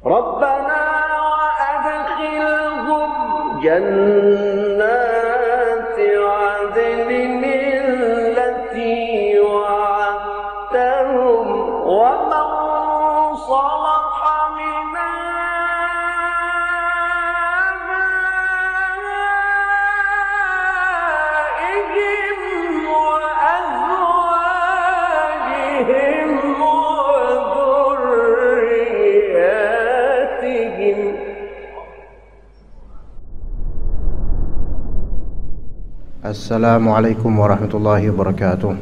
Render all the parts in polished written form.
ربنا وأدخلهم جنات عدن التي وعدتهم ومن صلح من آبائهم وأزواجهم وذرياتهم. Assalamualaikum warahmatullahi wabarakatuh.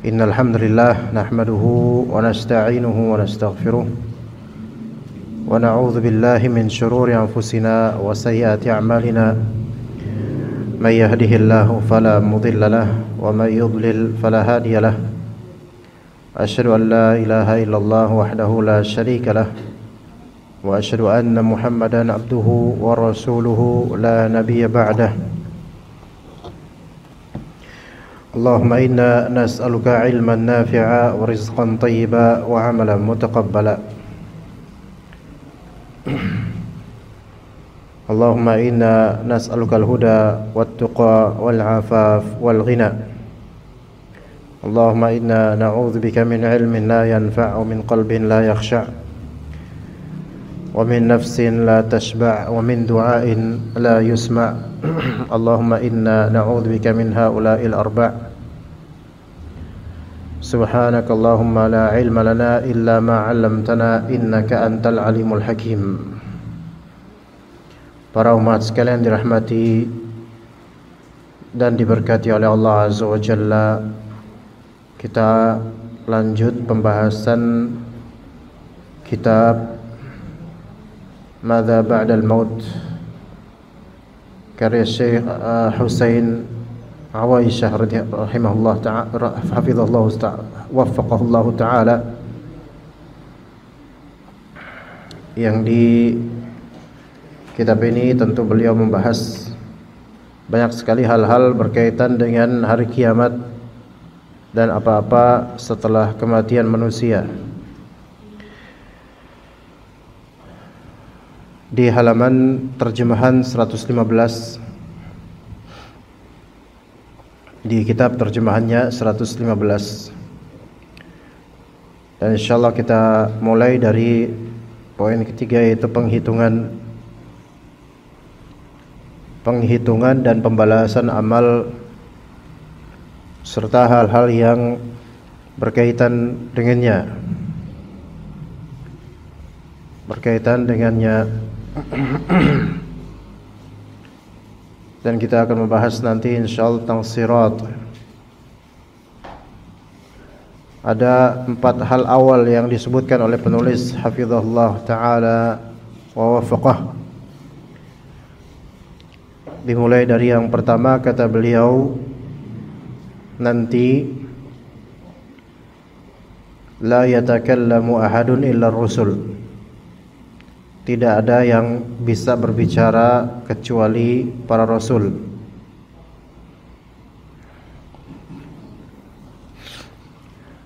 Innal hamdalillah nahmaduhu wa nasta'inuhu wa nastaghfiruh wa na'udzu billahi min shururi anfusina wa sayyiati a'malina. May yahdihillahu fala mudilla lahu wa may yudlil fala hadiya lahu. Asyhadu an la ilaha illallah wahdahu la syarika lahu wa asyhadu anna Muhammadan abduhu wa rasuluhu la nabiyya ba'dah. Allahumma inna nas'aluka ilman nafi'a wa rizqan tayyiba wa amalan mutaqabbala. Allahumma inna nas'aluka al-huda wat-tuqa wal-'afaf wal-ghina. Allahumma inna na'udzubika min ilmin la yanfa'u min qalbin la yakhsha' wa min nafsin la tashba' wa min du'ain la yusma'. Allahumma inna na'udzubika min ha'ula'il arba'. Subhanaka Allahumma la ilma lana illa ma 'allamtana innaka antal alimul hakim. Para umat sekalian dirahmati dan diberkati oleh Allah Azza wa Jalla, kita lanjut pembahasan kitab Madza Ba'dal Maut karya Syekh Husain Awaisyah rahimahullah ta'ala, hafizahullah ta'ala, waffaqahullah ta'ala, yang di kitab ini tentu beliau membahas banyak sekali hal-hal berkaitan dengan hari kiamat dan apa-apa setelah kematian manusia. Di halaman terjemahan 115 di kitab terjemahannya 115, dan insyaallah kita mulai dari poin ketiga, yaitu penghitungan dan pembalasan amal serta hal-hal yang berkaitan dengannya. Dan kita akan membahas nanti insyaallah tentang sirat. Ada 4 hal awal yang disebutkan oleh penulis hafizahullah ta'ala wa waffaqah. Dimulai dari yang pertama, kata beliau, nanti la yatakallamu ahadun illa ar-rusul. Tidak ada yang bisa berbicara kecuali para rasul.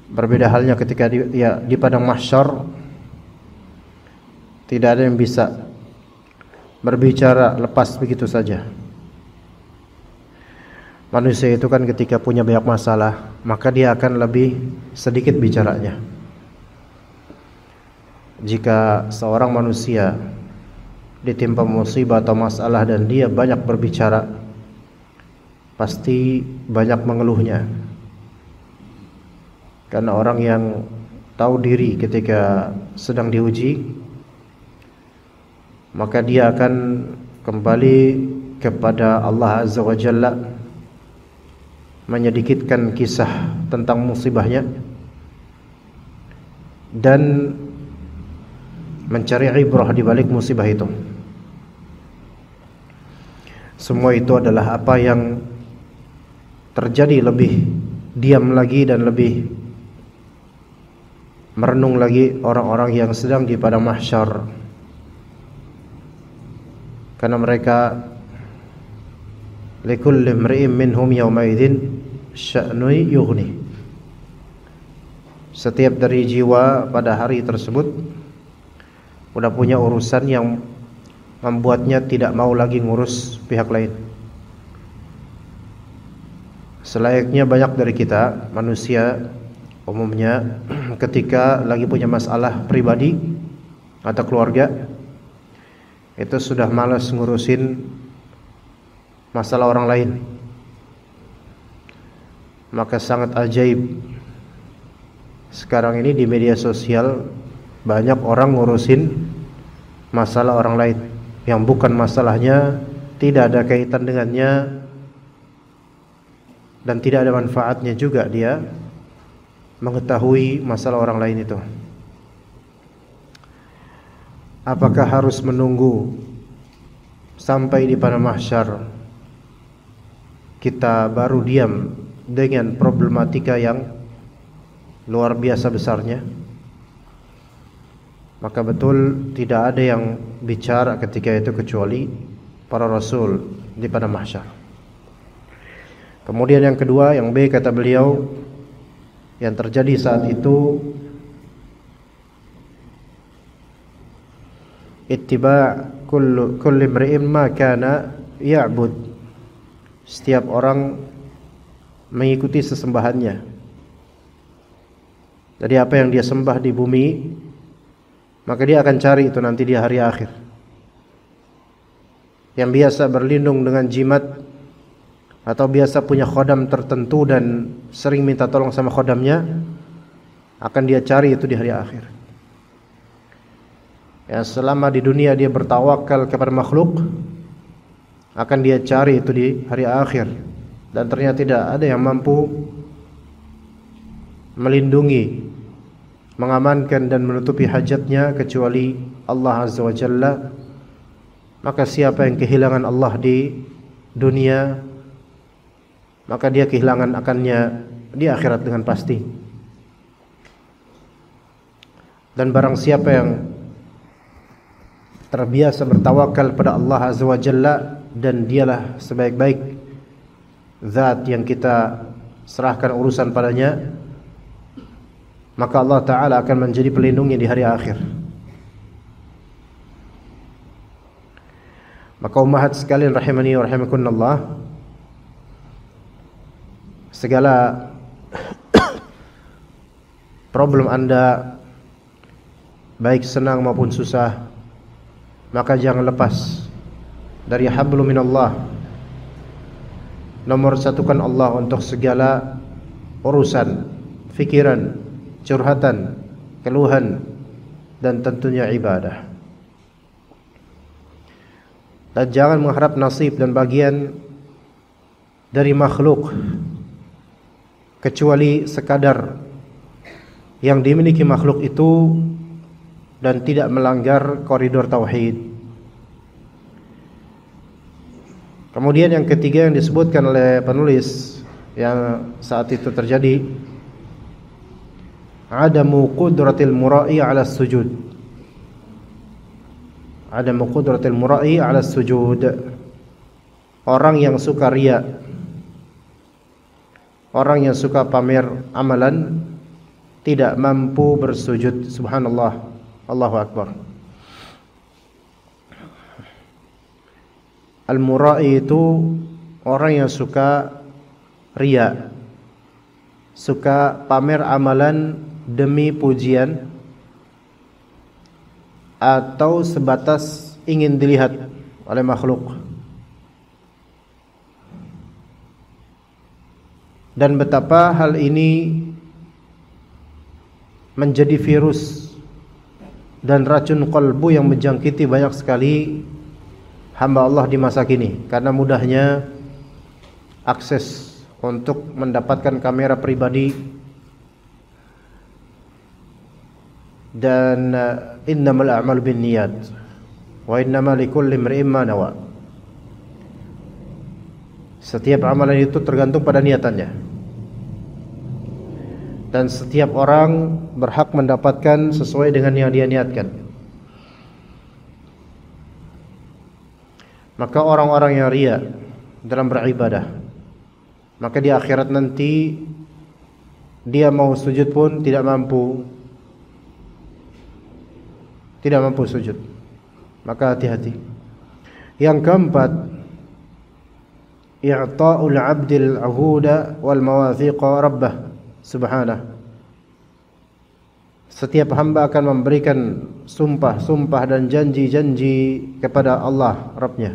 Berbeda halnya ketika di padang mahsyar, tidak ada yang bisa berbicara lepas begitu saja. Manusia itu kan ketika punya banyak masalah, maka dia akan lebih sedikit bicaranya. Jika seorang manusia ditimpa musibah atau masalah dan dia banyak berbicara, pasti banyak mengeluhnya. Karena orang yang tahu diri ketika sedang diuji, maka dia akan kembali kepada Allah Azza wa Jalla, menyedikitkan kisah tentang musibahnya dan mencari ibrah di balik musibah itu. Semua itu adalah apa yang terjadi, lebih diam lagi dan lebih merenung lagi orang-orang yang sedang di padang mahsyar. Karena mereka likulli imri'in minhum yawma idzin sya'nu yughni. setiap dari jiwa pada hari tersebut udah punya urusan yang membuatnya tidak mau lagi ngurus pihak lain. Selayaknya banyak dari kita manusia umumnya ketika lagi punya masalah pribadi atau keluarga, itu sudah malas ngurusin masalah orang lain. Maka sangat ajaib sekarang ini di media sosial banyak orang ngurusin masalah orang lain yang bukan masalahnya, tidak ada kaitan dengannya, dan tidak ada manfaatnya juga dia mengetahui masalah orang lain itu. Apakah harus menunggu sampai di padang mahsyar kita baru diam dengan problematika yang luar biasa besarnya? Maka betul tidak ada yang bicara ketika itu kecuali para rasul di padang mahsyar. Kemudian yang kedua, yang B, kata beliau, yang terjadi saat itu ittiba' kulli imri'in ma kana ya'bud. Setiap orang mengikuti sesembahannya. Jadi apa yang dia sembah di bumi, maka dia akan cari itu nanti di hari akhir. Yang biasa berlindung dengan jimat atau biasa punya khodam tertentu dan sering minta tolong sama khodamnya, akan dia cari itu di hari akhir. Ya, selama di dunia dia bertawakal kepada makhluk, akan dia cari itu di hari akhir. Dan ternyata tidak ada yang mampu melindungi, mengamankan dan menutupi hajatnya kecuali Allah Azza wa Jalla. Maka siapa yang kehilangan Allah di dunia, maka dia kehilangan akannya di akhirat dengan pasti. Dan barang siapa yang terbiasa bertawakal pada Allah Azza wa Jalla, dan dialah sebaik-baik zat yang kita serahkan urusan padanya, maka Allah Ta'ala akan menjadi pelindungnya di hari akhir. Maka ummahat sekalian rahimani wa rahimakumullah, segala problem Anda, baik senang maupun susah, maka jangan lepas dari hablum minallah. Nomor satukan Allah untuk segala urusan, fikiran, curhatan, keluhan, dan tentunya ibadah. Dan jangan mengharap nasib dan bagian dari makhluk kecuali sekadar yang dimiliki makhluk itu dan tidak melanggar koridor tauhid. Kemudian yang ketiga yang disebutkan oleh penulis yang saat itu terjadi, adamu qudratil mura'i 'ala sujud. Adamu qudratil mura'i 'ala sujud. Orang yang suka riya, orang yang suka pamer amalan, tidak mampu bersujud. Subhanallah, Allahu Akbar. Al-mura'i itu orang yang suka riya, suka pamer amalan demi pujian atau sebatas ingin dilihat oleh makhluk. Dan betapa hal ini menjadi virus dan racun qalbu yang menjangkiti banyak sekali hamba Allah di masa kini, karena mudahnya akses untuk mendapatkan kamera pribadi dan innamal a'malu binniyat wa innamal likulli imri'in ma nawa. Setiap amalan itu tergantung pada niatannya, dan setiap orang berhak mendapatkan sesuai dengan yang dia niatkan. Maka orang-orang yang riya dalam beribadah, maka di akhirat nanti dia mau sujud pun tidak mampu sujud. Maka hati-hati. Yang keempat, i'ta'ul 'abdil 'uhuda wal mawathiqa rabbah subhanahu. Setiap hamba akan memberikan sumpah dan janji-janji kepada Allah Rabbnya.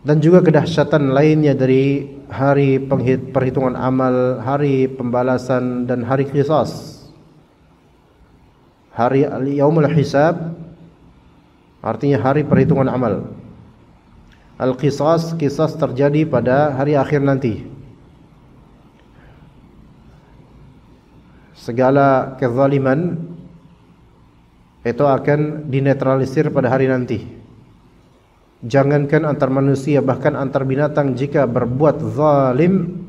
Dan juga kedahsyatan lainnya dari hari perhitungan amal, hari pembalasan, dan hari qisas. Hari yaumul hisab artinya hari perhitungan amal. Al-qisas, qisas terjadi pada hari akhir nanti. Segala kezaliman itu akan dinetralisir pada hari nanti. Jangankan antar manusia, bahkan antar binatang, jika berbuat zalim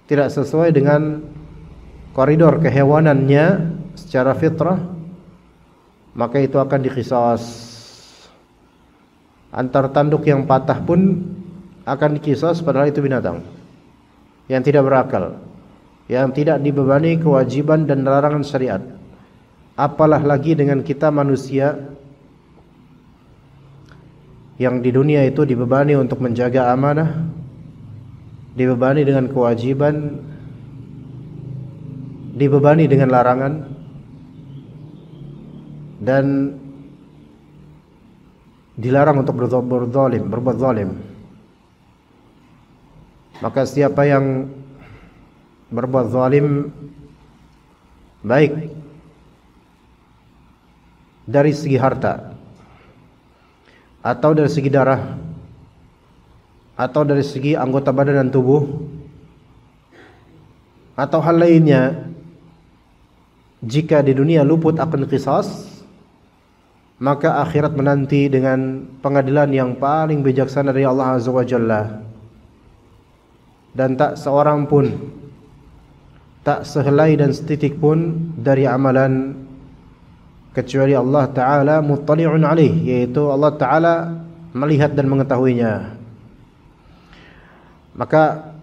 tidak sesuai dengan koridor kehewanannya secara fitrah, maka itu akan diqisas. Antar tanduk yang patah pun akan diqisas, padahal itu binatang yang tidak berakal, yang tidak dibebani kewajiban dan larangan syariat. Apalah lagi dengan kita manusia yang di dunia itu dibebani untuk menjaga amanah, dibebani dengan kewajiban, dibebani dengan larangan, dan dilarang untuk berbuat zalim. Maka siapa yang berbuat zalim, baik dari segi harta, atau dari segi darah, atau dari segi anggota badan dan tubuh, atau hal lainnya, jika di dunia luput akan qisas, maka akhirat menanti dengan pengadilan yang paling bijaksana dari Allah Azza wa Jalla. Dan tak seorang pun, tak sehelai dan setitik pun dari amalan kecuali Allah Ta'ala muttali'un alaih, yaitu Allah Ta'ala melihat dan mengetahuinya. Maka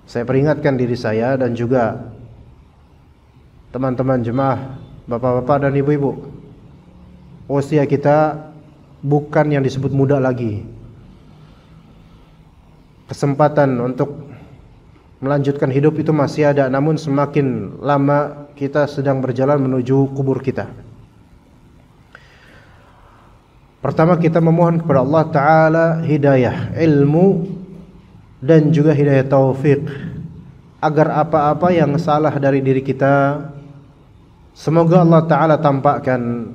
saya peringatkan diri saya dan juga teman-teman jemaah, bapak-bapak dan ibu-ibu, usia kita bukan yang disebut muda lagi. Kesempatan untuk melanjutkan hidup itu masih ada, namun semakin lama kita sedang berjalan menuju kubur kita. Pertama, kita memohon kepada Allah Ta'ala hidayah ilmu dan juga hidayah taufik, agar apa-apa yang salah dari diri kita, semoga Allah Ta'ala tampakkan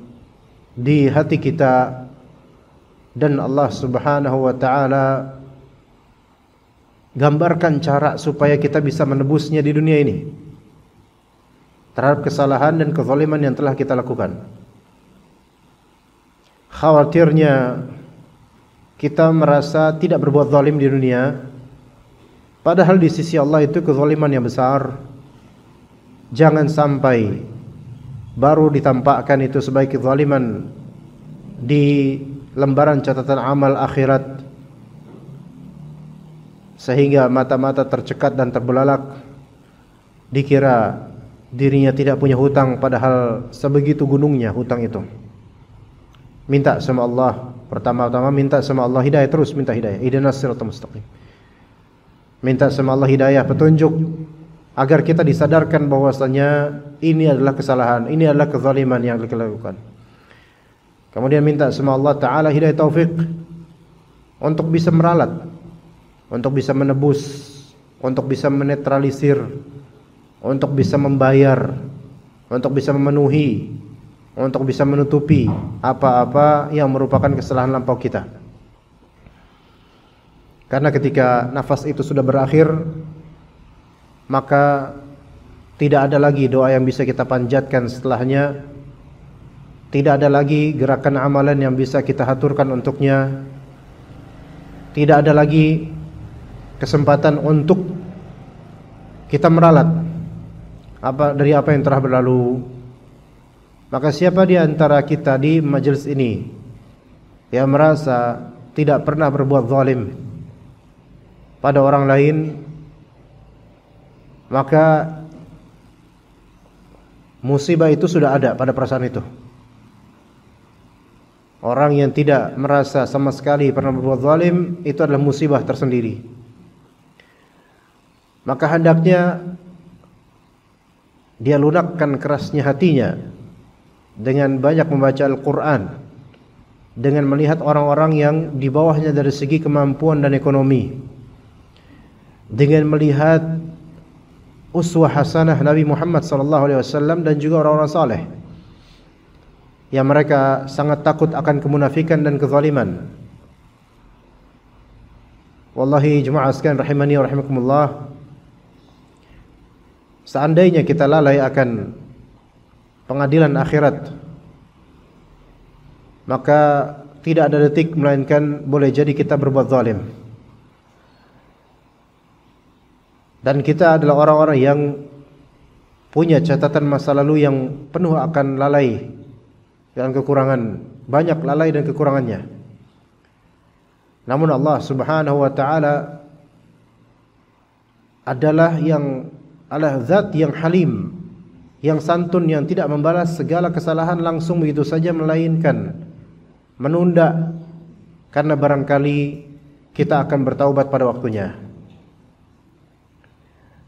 di hati kita, dan Allah Subhanahu wa Ta'ala gambarkan cara supaya kita bisa menebusnya di dunia ini terhadap kesalahan dan kezaliman yang telah kita lakukan. Khawatirnya kita merasa tidak berbuat zalim di dunia, padahal di sisi Allah itu kezaliman yang besar. Jangan sampai baru ditampakkan itu sebagai kezaliman di lembaran catatan amal akhirat, sehingga mata-mata tercekat dan terbelalak, dikira dirinya tidak punya hutang, padahal sebegitu gunungnya hutang itu. Minta sama Allah, pertama-tama minta sama Allah hidayah, terus minta hidayah, ihdinas siratal mustaqim. Minta sama Allah hidayah, petunjuk, agar kita disadarkan bahwasanya ini adalah kesalahan, ini adalah kezaliman yang kita lakukan. Kemudian minta sama Allah Ta'ala hidayah taufik untuk bisa meralat, untuk bisa menebus, untuk bisa menetralisir, untuk bisa membayar, untuk bisa memenuhi, untuk bisa menutupi apa-apa yang merupakan kesalahan lampau kita. Karena ketika nafas itu sudah berakhir, maka tidak ada lagi doa yang bisa kita panjatkan setelahnya, tidak ada lagi gerakan amalan yang bisa kita haturkan untuknya, tidak ada lagi kesempatan untuk kita meralat dari apa yang telah berlalu. Maka siapa di antara kita di majelis ini yang merasa tidak pernah berbuat zalim pada orang lain, maka musibah itu sudah ada pada perasaan itu. Orang yang tidak merasa sama sekali pernah berbuat zalim, itu adalah musibah tersendiri. Maka hendaknya dia lunakkan kerasnya hatinya dengan banyak membaca Al-Quran, dengan melihat orang-orang yang di bawahnya dari segi kemampuan dan ekonomi, dengan melihat uswah hasanah Nabi Muhammad SAW dan juga orang-orang saleh yang mereka sangat takut akan kemunafikan dan kezaliman. Wallahi jemaah sekalian rahimani wa rahimakumullah, seandainya kita lalai akan pengadilan akhirat, maka tidak ada detik melainkan boleh jadi kita berbuat zalim. Dan kita adalah orang-orang yang punya catatan masa lalu yang penuh akan lalai dan kekurangan, banyak lalai dan kekurangannya. Namun Allah Subhanahu wa taala adalah zat yang halim, yang santun, yang tidak membalas segala kesalahan langsung begitu saja, melainkan menunda karena barangkali kita akan bertaubat pada waktunya.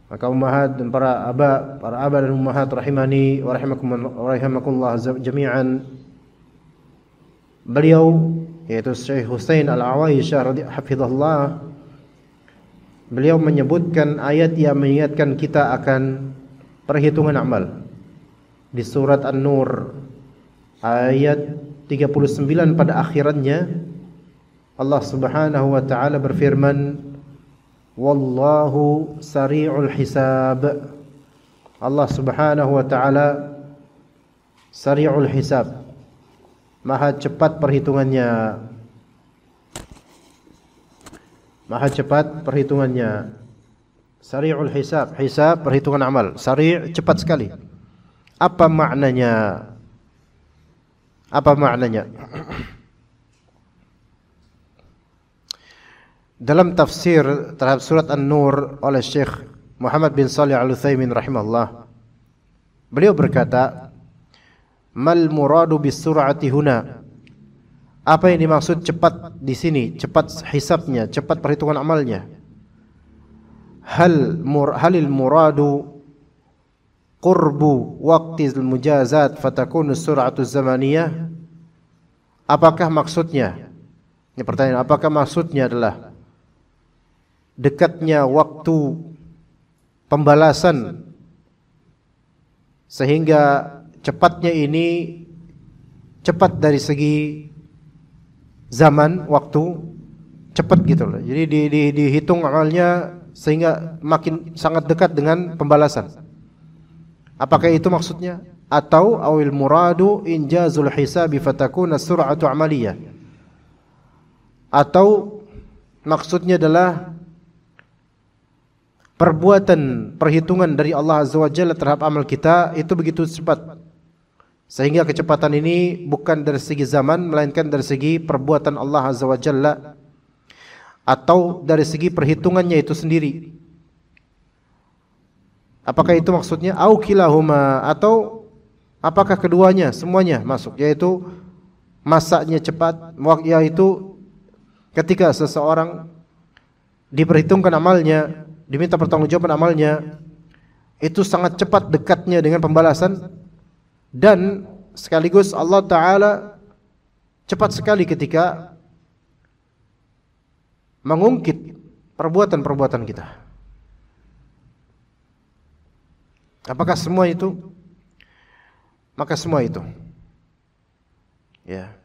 Maka ummahat dan para aba dan ummahat rahimani wa rahimakumullah jami'an, beliau yaitu Syekh Husain Al-Awaisyah hafizahullah, beliau menyebutkan ayat yang mengingatkan kita akan perhitungan amal di surat An-Nur ayat 39 pada akhirannya. Allah Subhanahu wa taala berfirman, wallahu sari'ul hisab. Allah Subhanahu wa taala sari'ul hisab, maha cepat perhitungannya. Maha cepat perhitungannya. Sari'ul hisab, hisab perhitungan amal. Sari' cepat sekali. Apa maknanya? Apa maknanya? Dalam tafsir terhadap surat An-Nur oleh Syekh Muhammad bin Shalih Al-Utsaimin rahimahullah, beliau berkata, mal muradu bis sur'ati huna. Apa yang dimaksud cepat di sini? Cepat hisabnya, cepat perhitungan amalnya. Halil muradu qurbu waqtil mujazat fatakunu sur'atu zamaniyah. Apakah maksudnya? Ini pertanyaan, apakah maksudnya adalah dekatnya waktu pembalasan sehingga cepatnya ini cepat dari segi zaman, waktu cepat gitu loh. Jadi dihitung amalnya sehingga makin sangat dekat dengan pembalasan. Apakah itu maksudnya? Atau awil muradu injazul hisabi fatakuna sur'atu amaliyah. Atau maksudnya adalah perbuatan perhitungan dari Allah Azza wa Jalla terhadap amal kita itu begitu cepat, sehingga kecepatan ini bukan dari segi zaman melainkan dari segi perbuatan Allah Azza wa Jalla, atau dari segi perhitungannya itu sendiri. Apakah itu maksudnya? Au kilahuma, atau apakah keduanya, semuanya masuk, yaitu masanya cepat, yaitu ketika seseorang diperhitungkan amalnya, diminta pertanggungjawaban amalnya, itu sangat cepat dekatnya dengan pembalasan, dan sekaligus Allah Ta'ala cepat sekali ketika mengungkit perbuatan-perbuatan kita. Apakah semua itu? Maka semua itu. Ya.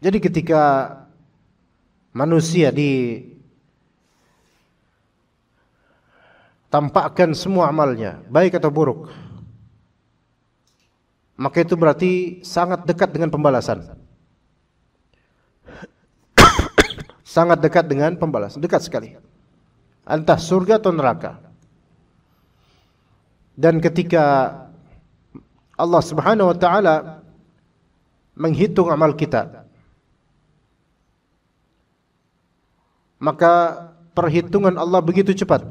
Jadi ketika manusia tampakkan semua amalnya, baik atau buruk, maka itu berarti sangat dekat dengan pembalasan. Sangat dekat dengan pembalasan, dekat sekali. Entah surga atau neraka. Dan ketika Allah Subhanahu wa taala menghitung amal kita, maka perhitungan Allah begitu cepat.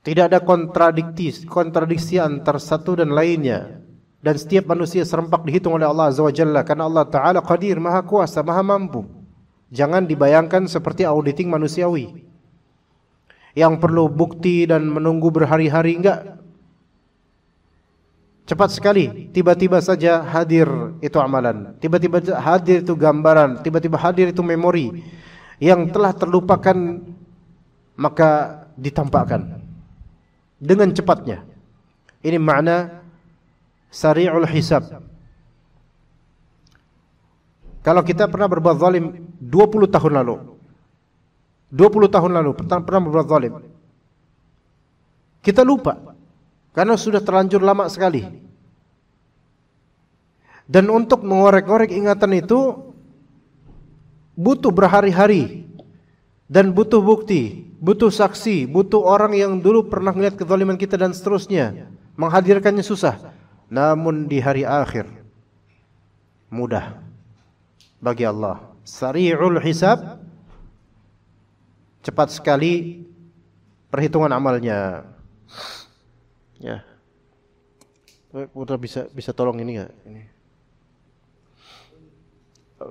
Tidak ada kontradiksi antar satu dan lainnya. Dan setiap manusia serempak dihitung oleh Allah Azza wa Jalla, karena Allah Ta'ala Qadir, Maha Kuasa, Maha Mampu. Jangan dibayangkan seperti auditing manusiawi yang perlu bukti dan menunggu berhari-hari. Enggak. Cepat sekali, tiba-tiba saja hadir itu amalan, tiba-tiba hadir itu gambaran, tiba-tiba hadir itu memori yang telah terlupakan, maka ditampakkan dengan cepatnya. Ini makna sari'ul hisab. Kalau kita pernah berbuat zalim 20 tahun lalu, 20 tahun lalu pernah berbuat zalim, kita lupa karena sudah terlanjur lama sekali. Dan untuk mengorek-ngorek ingatan itu butuh berhari-hari dan butuh bukti, butuh saksi, butuh orang yang dulu pernah melihat kezaliman kita dan seterusnya. Menghadirkannya susah. Namun di hari akhir mudah bagi Allah. Sari'ul hisab, cepat sekali perhitungan amalnya. Ya. Udah bisa tolong ini enggak? Ini.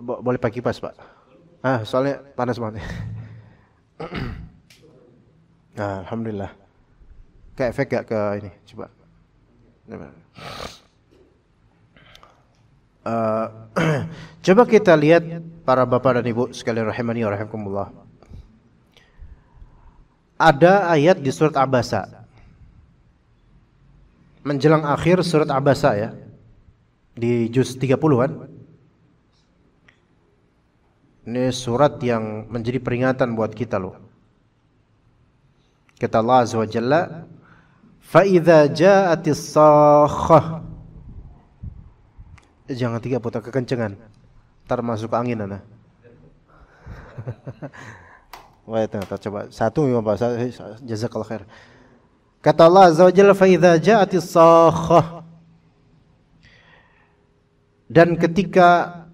Boleh pakai kipas, Pak? Soalnya panas banget. Nah, alhamdulillah. Kayak efek gak ke ini? Coba. Coba kita lihat para bapak dan ibu sekalian rahimani wa rahimakumullah. Ada ayat di surat Abasa. Menjelang akhir surat Abasa ya. Di juz 30-an. Ini surat yang menjadi peringatan buat kita loh. Kata Allah Azza wa Jalla, فَإِذَا جَاءَتِ الصَّاخَّةُ. Jangan 3 putar kekencengan, ntar masuk angin ana. Wah, coba 1 ya Pak, jazakallahu khair. Kata Allah Azza wa Jalla, فَإِذَا جَاءَتِ الصَّاخَّةُ. Dan ketika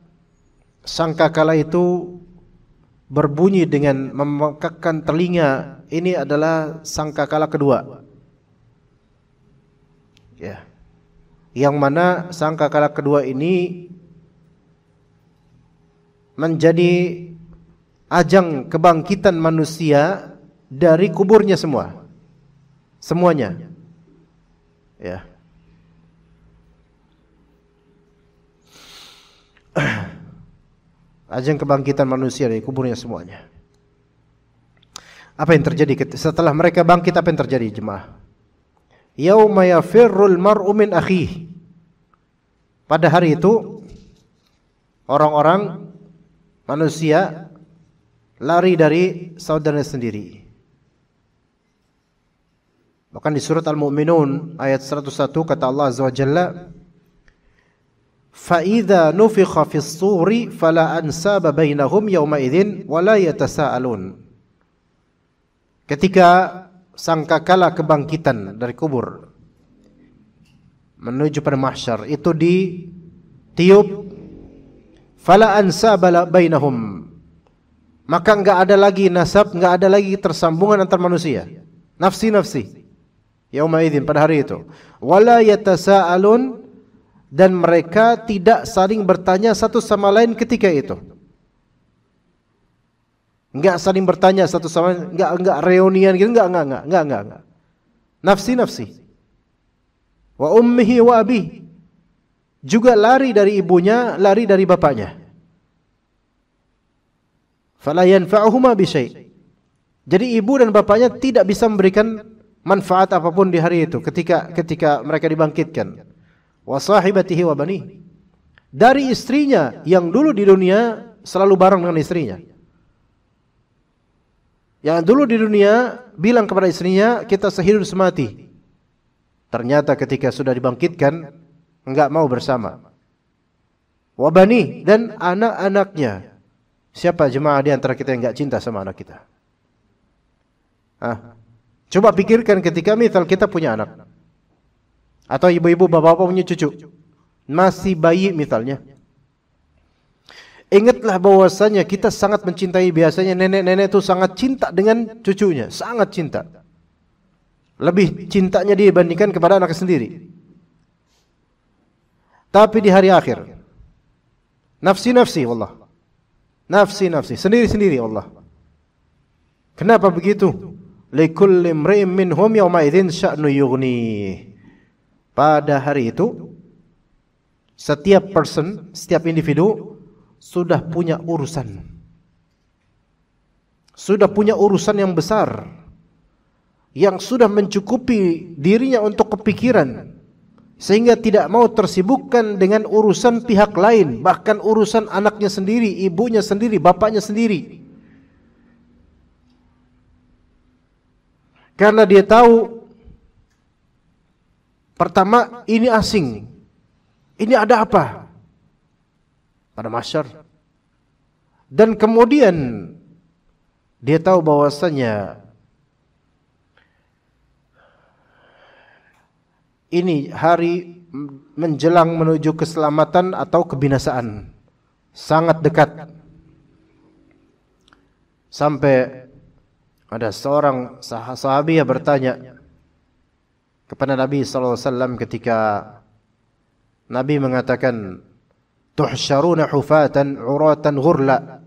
sangkakala itu berbunyi dengan memekakkan telinga, ini adalah sangkakala kedua. Ya. Yang mana sangkakala kedua ini menjadi ajang kebangkitan manusia dari kuburnya semuanya. Ya. Ajang kebangkitan manusia dari kuburnya semuanya. Apa yang terjadi setelah mereka bangkit? Apa yang terjadi jemaah? Yauma yafirrul mar'u min akhihi. Pada hari itu orang-orang manusia lari dari saudaranya sendiri. Bahkan di surat Al-Mu'minun ayat 101 kata Allah Azza wa Jalla, فَإِذَا نُفِخَ فِي الصُّورِ فَلَا أَنْسَابَ بَيْنَهُمْ يَوْمَئِذٍ وَلَا يَتَسَاءَلُونَ. Ketika sangkakala kebangkitan dari kubur menuju pada mahsyar itu ditiup, fala ansaba bainahum, maka enggak ada lagi nasab, enggak ada lagi tersambungan antar manusia. Nafsi yauma idzin, pada hari itu. Wala yatasaalun, dan mereka tidak saling bertanya satu sama lain ketika itu. Enggak saling bertanya satu sama lain, enggak reunian gitu, enggak. Nafsi. Wa ummihi wa abi. Juga lari dari ibunya, lari dari bapaknya. Fala yanfa'uhuma bi syai'. Jadi ibu dan bapaknya tidak bisa memberikan manfaat apapun di hari itu ketika mereka dibangkitkan. Wa sahibatihi wa bani. Dari istrinya yang dulu di dunia selalu bareng dengan istrinya. Yang dulu di dunia bilang kepada istrinya, kita sehidup semati. Ternyata ketika sudah dibangkitkan, enggak mau bersama. Wa bani, dan anak-anaknya. Siapa jemaah di antara kita yang enggak cinta sama anak kita? Coba pikirkan ketika misal kita punya anak. Atau ibu-ibu, bapak-bapak punya cucu. Masih bayi misalnya. Ingatlah bahwasanya kita sangat mencintai, biasanya nenek-nenek itu sangat cinta dengan cucunya, sangat cinta. lebih cintanya dia dibandingkan kepada anaknya sendiri. Tapi di hari akhir, nafsi-nafsi wallah. Nafsi-nafsi, sendiri-sendiri Allah. Kenapa begitu? Likulli imri'in minhum yawma idzin sya'nu yughni. Pada hari itu setiap person, setiap individu sudah punya urusan. Sudah punya urusan yang besar yang sudah mencukupi dirinya untuk kepikiran, sehingga tidak mau tersibukkan dengan urusan pihak lain, bahkan urusan anaknya sendiri, ibunya sendiri, bapaknya sendiri. Karena dia tahu, pertama, ini asing. Ini ada apa? Pada mahsyar. Dan kemudian dia tahu bahwasanya ini hari menjelang menuju keselamatan atau kebinasaan. Sangat dekat. Sampai ada seorang sahabi yang bertanya kepada Nabi SAW ketika Nabi mengatakan, tuhsyaruna hufatan uratan ghurla.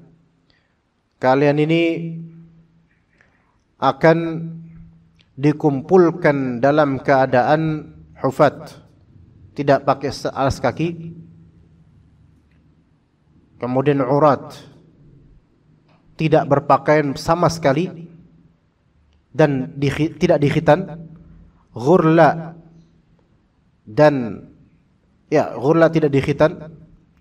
Kalian ini akan dikumpulkan dalam keadaan hufat, tidak pakai alas kaki, kemudian urat, tidak berpakaian sama sekali, dan tidak dikhitan, ghurla, dan ghurla tidak dikhitan,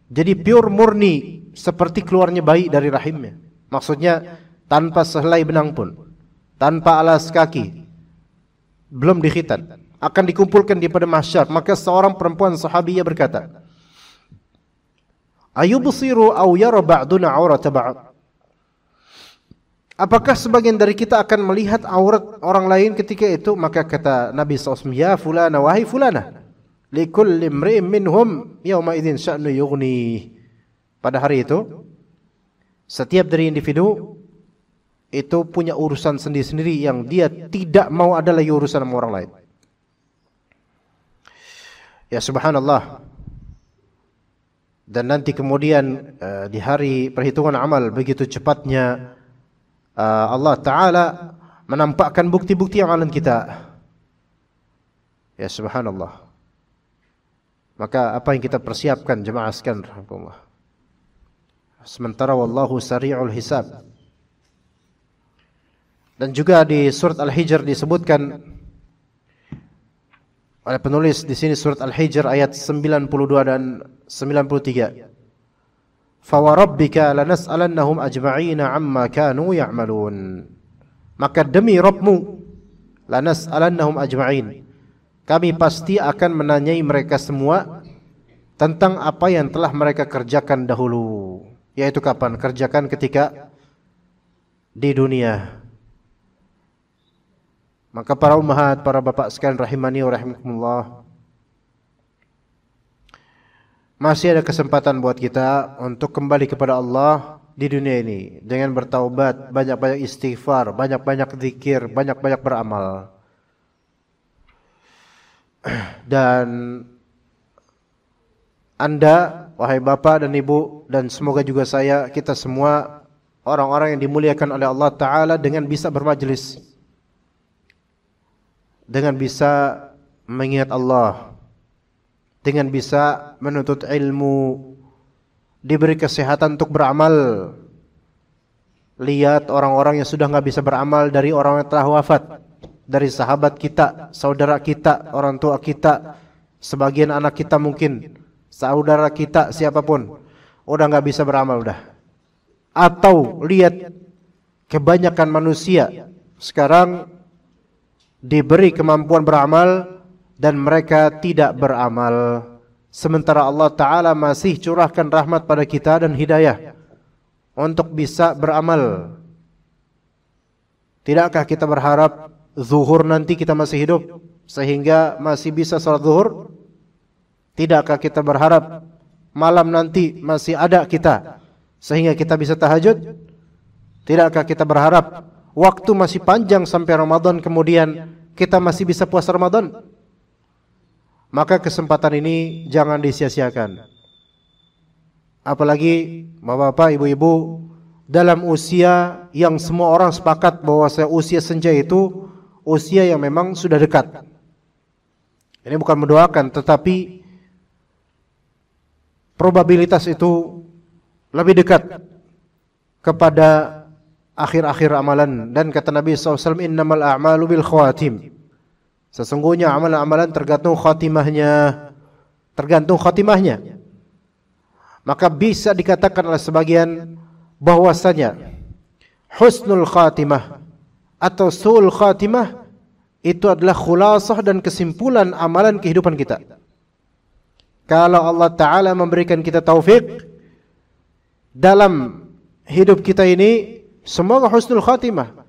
jadi pure murni seperti keluarnya bayi dari rahimnya. Maksudnya tanpa sehelai benang pun, tanpa alas kaki, belum dikhitan, akan dikumpulkan di pada mahsyar. Maka seorang perempuan sahabiyah berkata, ayubsiru aw yara ba'duna aurata ba'd. Apakah sebagian dari kita akan melihat aurat orang lain ketika itu? Maka kata Nabi SAW, ya fulana, wahai fulana, likulli imri'in minhum yawma idzin sya'nu yughni. Pada hari itu, setiap dari individu itu punya urusan sendiri-sendiri yang dia tidak mau ada lagi urusan sama orang lain. Ya subhanallah. Dan nanti kemudian di hari perhitungan amal, begitu cepatnya Allah Ta'ala menampakkan bukti-bukti amalan kita. Ya subhanallah. Maka apa yang kita persiapkan jemaah sekalian rahmatullah. Sementara wallahu sari'ul hisab. Dan juga di surat Al-Hijr disebutkan oleh penulis di sini, surat Al-Hijr ayat 92 dan 93. Fa wa rabbika lanas'alannahum ajma'ina 'amma kanu ya'malun. Maka demi Rabbmu, lanas'alannahum ajma'in, kami pasti akan menanyai mereka semua tentang apa yang telah mereka kerjakan dahulu. Yaitu kapan? Kerjakan ketika di dunia. Maka para ummahat, para bapak sekalian rahimani wa rahimakumullah, masih ada kesempatan buat kita untuk kembali kepada Allah di dunia ini dengan bertaubat, banyak-banyak istighfar, banyak-banyak zikir, banyak-banyak beramal. Dan Anda, wahai bapak dan ibu, dan semoga juga saya, kita semua orang-orang yang dimuliakan oleh Allah Ta'ala dengan bisa bermajlis, dengan bisa mengingat Allah, dengan bisa menuntut ilmu, diberi kesehatan untuk beramal. Lihat orang-orang yang sudah gak bisa beramal dari orang yang telah wafat, dari sahabat kita, saudara kita, orang tua kita, sebagian anak kita mungkin, saudara kita, siapapun, udah gak bisa beramal udah. Atau lihat kebanyakan manusia sekarang diberi kemampuan beramal dan mereka tidak beramal, sementara Allah Ta'ala masih curahkan rahmat pada kita dan hidayah untuk bisa beramal. Tidakkah kita berharap zuhur nanti kita masih hidup sehingga masih bisa salat zuhur? Tidakkah kita berharap malam nanti masih ada kita sehingga kita bisa tahajud? Tidakkah kita berharap waktu masih panjang sampai Ramadan kemudian kita masih bisa puasa Ramadan. Maka kesempatan ini jangan disia-siakan. Apalagi bapak-bapak, ibu-ibu dalam usia yang semua orang sepakat bahwa usia senja itu usia yang memang sudah dekat. Ini bukan mendoakan, tetapi probabilitas itu lebih dekat kepada akhir-akhir amalan. Dan kata Nabi SAW, innamal a'malu bil khawatim. Sesungguhnya amalan-amalan tergantung khatimahnya. Maka bisa dikatakan oleh sebagian bahwasanya husnul khatimah atau su'ul khatimah itu adalah khulasah dan kesimpulan amalan kehidupan kita. Kalau Allah Ta'ala memberikan kita taufik dalam hidup kita ini, semoga husnul khatimah.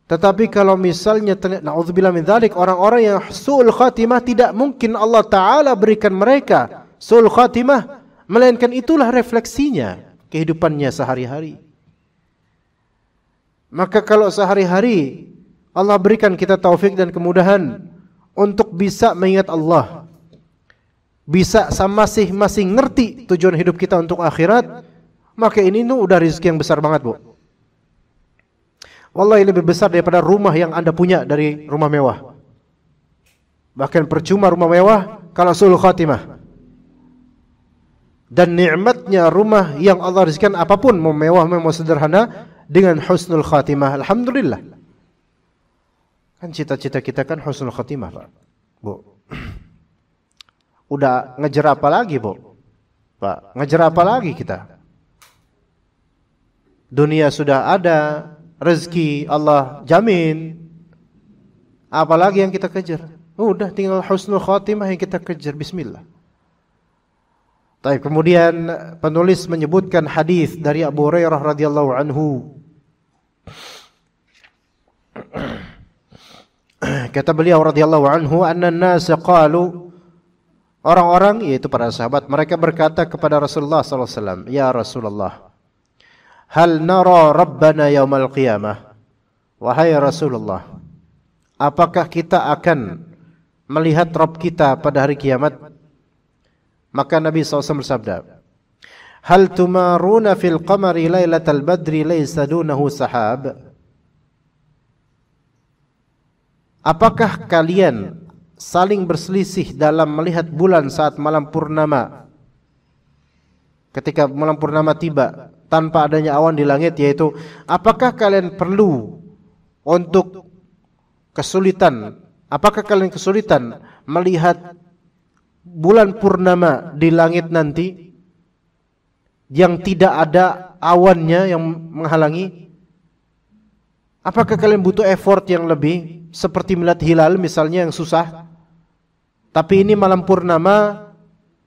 Tetapi kalau misalnya na'udzubillah min dzalik, orang-orang yang su'ul khatimah, tidak mungkin Allah Ta'ala berikan mereka su'ul khatimah, melainkan itulah refleksinya kehidupannya sehari-hari. Maka kalau sehari-hari Allah berikan kita taufik dan kemudahan untuk bisa mengingat Allah, bisa masing-masing ngerti tujuan hidup kita untuk akhirat, maka ini udah rezeki yang besar banget, Bu. Wallahi lebih besar daripada rumah yang Anda punya dari rumah mewah. Bahkan percuma rumah mewah kalau su'ul khatimah. Dan nikmatnya rumah yang Allah rezekikan, apapun mau mewah mau sederhana, dengan husnul khatimah, alhamdulillah. Kan cita-cita kita kan husnul khatimah, Pak, Bu. Udah ngejar apa lagi, Bu? Pak, ngejar apa lagi kita? Dunia sudah ada, rezeki Allah jamin. Apalagi yang kita kejar? Udah tinggal husnul khatimah yang kita kejar, bismillah. Baik, kemudian penulis menyebutkan hadis dari Abu Hurairah radhiyallahu anhu. Kata beliau radhiyallahu anhu, anna an-nas qalu, orang-orang yaitu para sahabat, mereka berkata kepada Rasulullah sallallahu alaihi wasallam, ya Rasulullah, hal nara rabbana yaumal qiyamah? Wahai Rasulullah, apakah kita akan melihat Rabb kita pada hari kiamat? Maka Nabi SAW bersabda, hal tumaruna fil qamari lailatal badri laysa dunahu sahab? Apakah kalian saling berselisih dalam melihat bulan saat malam purnama? Ketika malam purnama tiba tanpa adanya awan di langit, yaitu apakah kalian perlu untuk kesulitan? Apakah kalian kesulitan melihat bulan purnama di langit nanti yang tidak ada awannya yang menghalangi? Apakah kalian butuh effort yang lebih seperti melihat hilal misalnya yang susah? Tapi ini malam purnama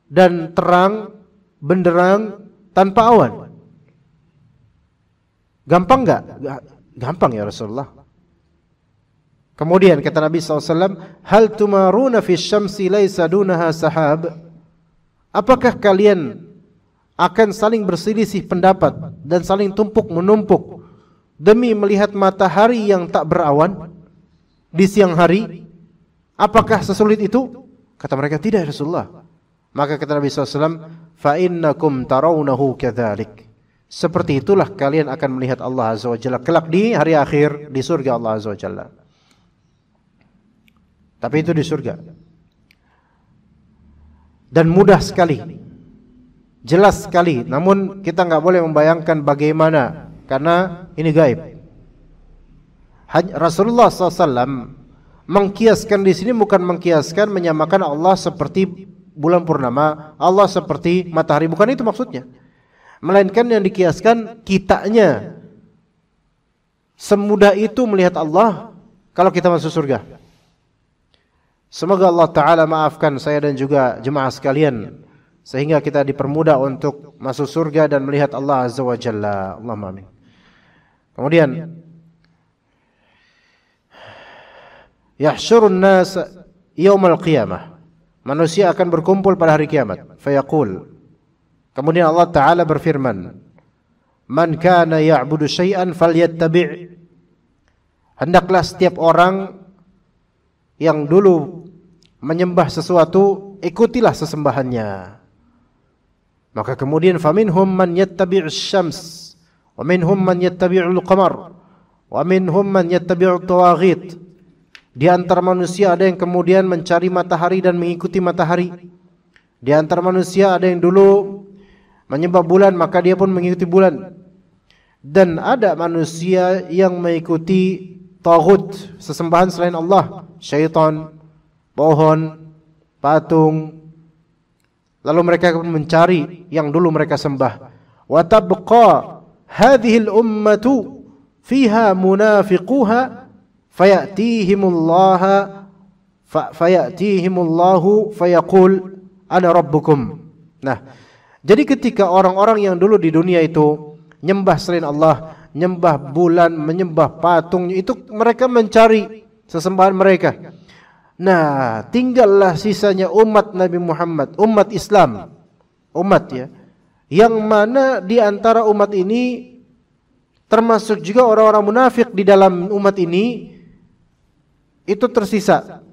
dan terang benderang tanpa awan. Gampang enggak? Gampang ya Rasulullah. Kemudian kata Nabi SAW, hal tumaruna fi syamsi laysa dunaha sahab? Apakah kalian akan saling berselisih pendapat dan saling tumpuk menumpuk demi melihat matahari yang tak berawan di siang hari? Apakah sesulit itu? Kata mereka, tidak ya Rasulullah. Maka kata Nabi SAW, fa innakum tarawnahu kadzalik. Seperti itulah kalian akan melihat Allah Azza wa Jalla kelak di hari akhir di surga Allah Azza wa Jalla. Tapi itu di surga. Dan mudah sekali, jelas sekali. Namun kita enggak boleh membayangkan bagaimana, karena ini gaib. Rasulullah SAW mengkiaskan di sini bukan mengkiaskan menyamakan Allah seperti bulan purnama, Allah seperti matahari, bukan itu maksudnya. Melainkan yang dikiaskan kitanya semudah itu melihat Allah kalau kita masuk surga. Semoga Allah Ta'ala maafkan saya dan juga jemaah sekalian, sehingga kita dipermudah untuk masuk surga dan melihat Allah Azza wa Jalla. Allahumma amin. Kemudian yahsyurun nas yaumal qiyamah. Manusia akan berkumpul pada hari kiamat. Fayaqul. Kemudian Allah Ta'ala berfirman, man kana ya'budu syai'an falyattabi'. Hendaklah setiap orang yang dulu menyembah sesuatu, ikutilah sesembahannya. Maka kemudian faminhum man yattabi'us syams wa minhum man yattabi'ul qamar wa minhum man yattabi'ut tawaghit. Di antara manusia ada yang kemudian mencari matahari dan mengikuti matahari. Di antara manusia ada yang dulu menyembah bulan, maka dia pun mengikuti bulan. Dan ada manusia yang mengikuti taghut, sesembahan selain Allah, syaitan, pohon, patung. Lalu mereka pun mencari yang dulu mereka sembah. Wa tabqa hadhihi al-ummatu fiha munafiquha fayatihimullahu fayaqul ana rabbukum. Nah, jadi ketika orang-orang yang dulu di dunia itu nyembah selain Allah, nyembah bulan, menyembah patung, itu mereka mencari sesembahan mereka. Nah, tinggallah sisanya umat Nabi Muhammad, umat Islam, umat ya, yang mana di antara umat ini termasuk juga orang-orang munafik di dalam umat ini, itu tersisa.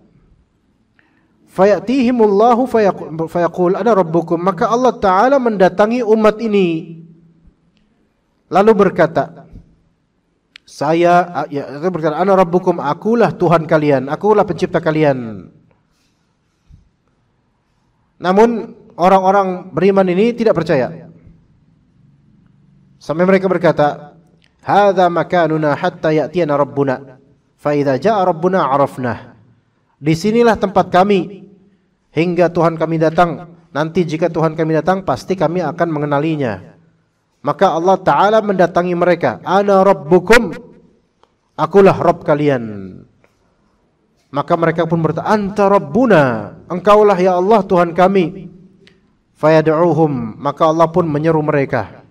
Fayatihimullahu fayaqul ana rabbukum. Maka Allah Ta'ala mendatangi umat ini lalu berkata, ana rabbukum, akulah Tuhan kalian, akulah pencipta kalian. Namun orang-orang beriman ini tidak percaya. Sampai mereka berkata, hadza makanuna hatta ya'tiyana rabbuna, fa idza jaa rabbuna arafnah. Disinilah tempat kami hingga Tuhan kami datang. Nanti jika Tuhan kami datang, pasti kami akan mengenalinya. Maka Allah Ta'ala mendatangi mereka, ana rabbukum, akulah Rabb kalian. Maka mereka pun berkata, anta rabbuna, engkaulah ya Allah Tuhan kami. Fayad'uhum, maka Allah pun menyeru mereka.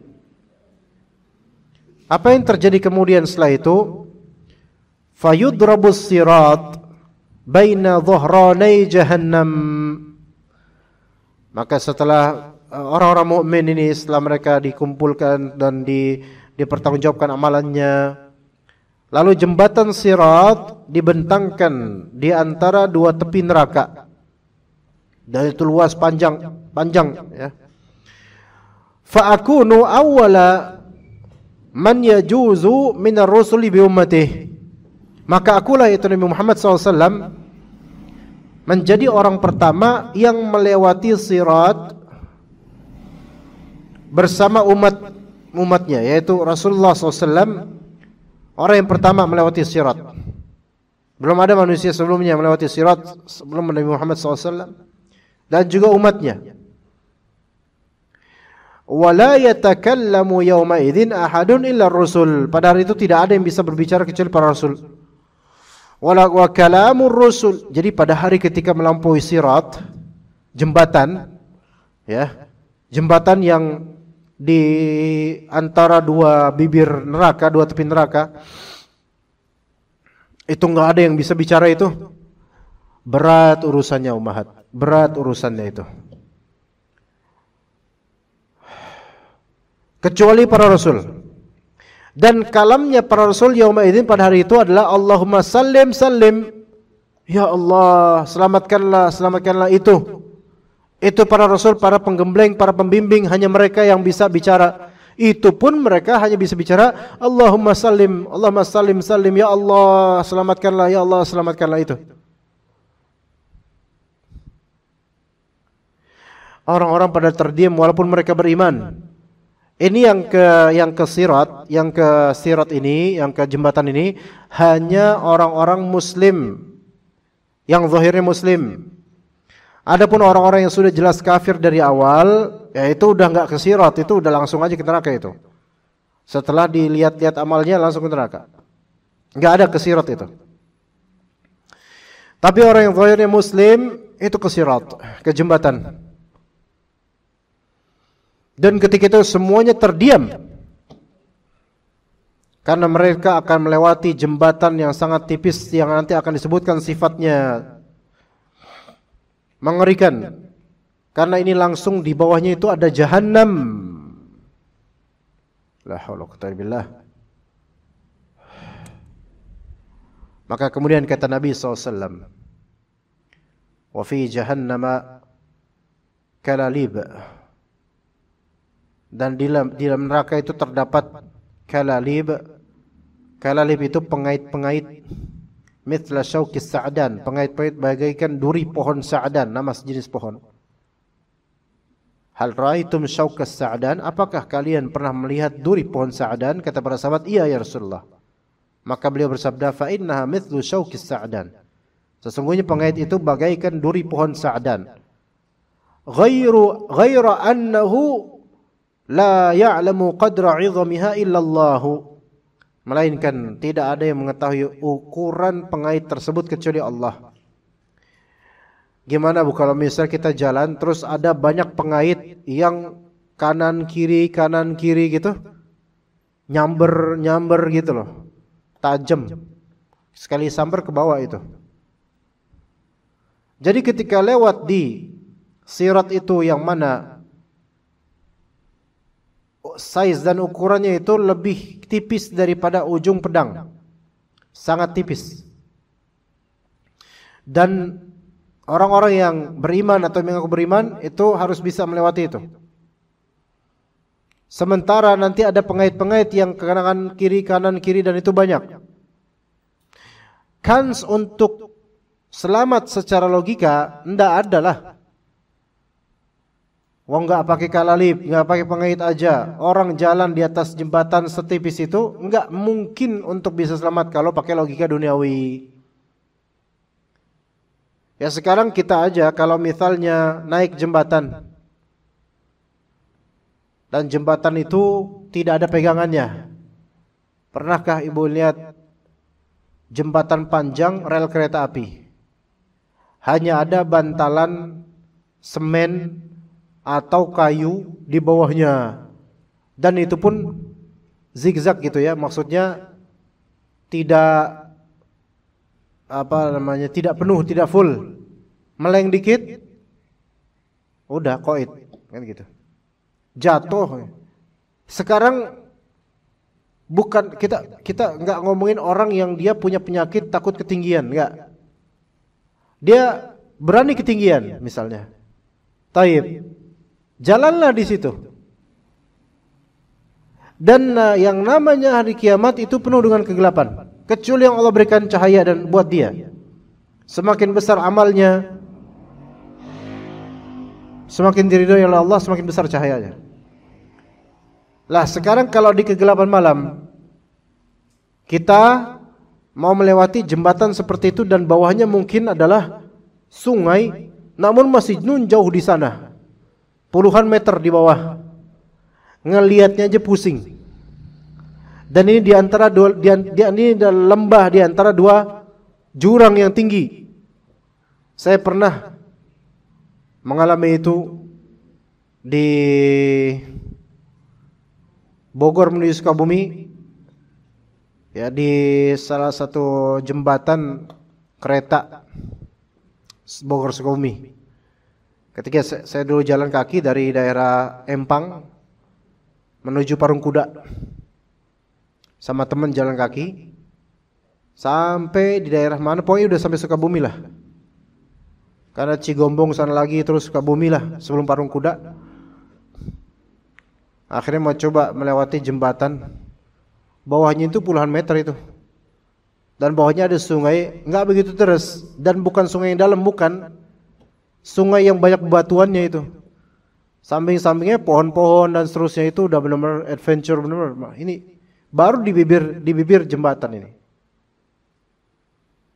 Apa yang terjadi kemudian setelah itu? Fayudrabus sirat baina dhuhranai jahannam. Maka setelah orang-orang mukmin ini, setelah mereka dikumpulkan dan dipertanggungjawabkan amalannya, lalu jembatan sirat dibentangkan di antara dua tepi neraka, dan itu luas panjang ya. Fa akunu awwala man yajuzu minar rusuli bi ummatihi. Maka akulah, yaitu Nabi Muhammad SAW, menjadi orang pertama yang melewati sirat bersama umatnya, yaitu Rasulullah SAW, orang yang pertama melewati sirat. Belum ada manusia sebelumnya melewati sirat sebelum Nabi Muhammad SAW, dan juga umatnya. Wala yatakallamu yawma idzin ahadun illa ar-rusul. Pada hari itu tidak ada yang bisa berbicara kecuali para rasul. Wala wa kalamur rusul. Jadi pada hari ketika melampaui sirat, jembatan ya, jembatan yang di antara dua bibir neraka, dua tepi neraka, itu enggak ada yang bisa bicara itu. Berat urusannya umat, berat urusannya itu. Kecuali para rasul. Dan kalamnya para rasul yauma idzin pada hari itu adalah Allahumma sallim sallim. Ya Allah, selamatkanlah itu. Itu para rasul, para penggembleng, para pembimbing, hanya mereka yang bisa bicara. Itu pun mereka hanya bisa bicara Allahumma sallim sallim, ya Allah selamatkanlah, ya Allah selamatkanlah itu. Orang-orang pada terdiam walaupun mereka beriman. Ini yang ke sirat ini, yang ke jembatan ini hanya orang-orang muslim yang zahirnya muslim. Adapun orang-orang yang sudah jelas kafir dari awal, ya itu udah enggak ke sirat, itu udah langsung aja ke neraka itu. Setelah dilihat-lihat amalnya langsung ke neraka. Enggak ada ke sirat itu. Tapi orang yang zahirnya muslim itu ke sirat, ke jembatan. Dan ketika itu semuanya terdiam, karena mereka akan melewati jembatan yang sangat tipis yang nanti akan disebutkan sifatnya mengerikan. Karena ini langsung di bawahnya itu ada Jahannam. La haula wa quwwata illa billah. Maka kemudian kata Nabi SAW, wa fi jahannama kalalib, dan di dalam neraka itu terdapat kalalib. Kalalib itu pengait-pengait, mithla syaukis sa'dan, pengait-pengait bagaikan duri pohon sa'dan, nama sejenis pohon. Hal ra'aitum syaukas sa'dan, apakah kalian pernah melihat duri pohon sa'dan? Kata para sahabat, iya ya Rasulullah. Maka beliau bersabda, fa innaha mithlu syaukis sa'dan, sesungguhnya pengait itu bagaikan duri pohon sa'dan. Ghaira annahu la ya'lamu qadra 'idhamiha illa Allah, melainkan tidak ada yang mengetahui ukuran pengait tersebut kecuali Allah. Gimana Bu kalau misal kita jalan terus ada banyak pengait yang kanan kiri gitu, nyamber gitu loh, tajam, sekali sambar ke bawah itu. Jadi ketika lewat di sirat itu yang mana size dan ukurannya itu lebih tipis daripada ujung pedang, sangat tipis. Dan orang-orang yang beriman atau mengaku beriman itu harus bisa melewati itu. Sementara nanti ada pengait-pengait yang kanan kiri dan itu banyak. Kans untuk selamat secara logika ndak ada lah. Wong nggak pakai kalalib, nggak pakai pengait aja, orang jalan di atas jembatan setipis itu nggak mungkin untuk bisa selamat kalau pakai logika duniawi. Ya sekarang kita aja kalau misalnya naik jembatan dan jembatan itu tidak ada pegangannya. Pernahkah ibu lihat jembatan panjang rel kereta api? Hanya ada bantalan semen atau kayu di bawahnya, dan itu pun zigzag gitu ya, maksudnya tidak tidak penuh, tidak full, meleng dikit udah koit kan gitu, jatuh. Sekarang bukan kita nggak ngomongin orang yang dia punya penyakit takut ketinggian, nggak, dia berani ketinggian misalnya, taib, jalanlah di situ. Dan yang namanya hari kiamat itu penuh dengan kegelapan, kecuali yang Allah berikan cahaya dan buat dia. Semakin besar amalnya, semakin diridhoi oleh Allah, semakin besar cahayanya. Lah sekarang kalau di kegelapan malam kita mau melewati jembatan seperti itu dan bawahnya mungkin adalah sungai, namun masih jauh di sana, puluhan meter di bawah, ngelihatnya aja pusing. Dan ini di antara ini lembah di antara dua jurang yang tinggi. Saya pernah mengalami itu di Bogor menuju Sukabumi, ya, di salah satu jembatan kereta Bogor Sukabumi. Ketika saya dulu jalan kaki dari daerah Empang menuju Parung Kuda sama teman, jalan kaki sampai di daerah mana, pokoknya udah sampai Sukabumi lah. Karena Cigombong sana lagi terus Sukabumi lah sebelum Parung Kuda. Akhirnya mau coba melewati jembatan, bawahnya itu puluhan meter itu, dan bawahnya ada sungai, nggak begitu deras, dan bukan sungai yang dalam, bukan, sungai yang banyak bebatuannya itu. Samping-sampingnya pohon-pohon dan seterusnya, itu udah benar-benar adventure, benar-benar. Ini baru di bibir jembatan ini.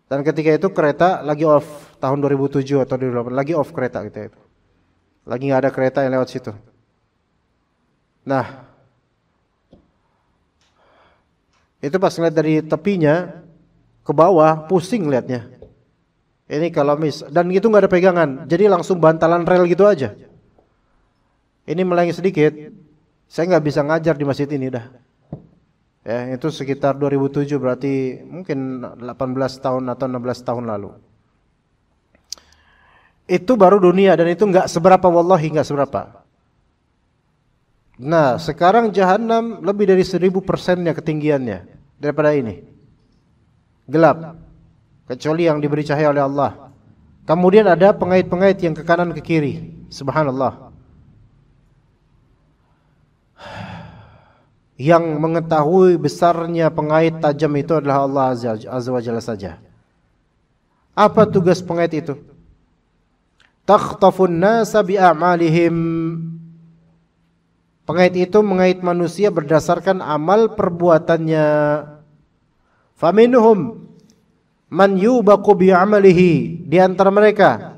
Dan ketika itu kereta lagi off, tahun 2007 atau 2008, lagi off kereta gitu itu. Lagi nggak ada kereta yang lewat situ. Nah, itu pas ngeliat dari tepinya ke bawah, pusing liatnya. Ini kalau dan itu nggak ada pegangan, jadi langsung bantalan rel gitu aja. Ini meleng sedikit, saya nggak bisa ngajar di masjid ini dah. Ya, itu sekitar 2007, berarti mungkin 18 tahun atau 16 tahun lalu. Itu baru dunia, dan itu nggak seberapa, wallahi nggak seberapa. Nah, sekarang Jahannam lebih dari 1000%-nya ketinggiannya daripada ini. Gelap, kecuali yang diberi cahaya oleh Allah. Kemudian ada pengait-pengait yang ke kanan ke kiri. Subhanallah. Yang mengetahui besarnya pengait tajam itu adalah Allah Azza wa Jalla saja. Apa tugas pengait itu? Takhtafun nasa bi'amalihim. Pengait itu mengait manusia berdasarkan amal perbuatannya. Faminhum man yubaqu bi'amalihi. Di antara mereka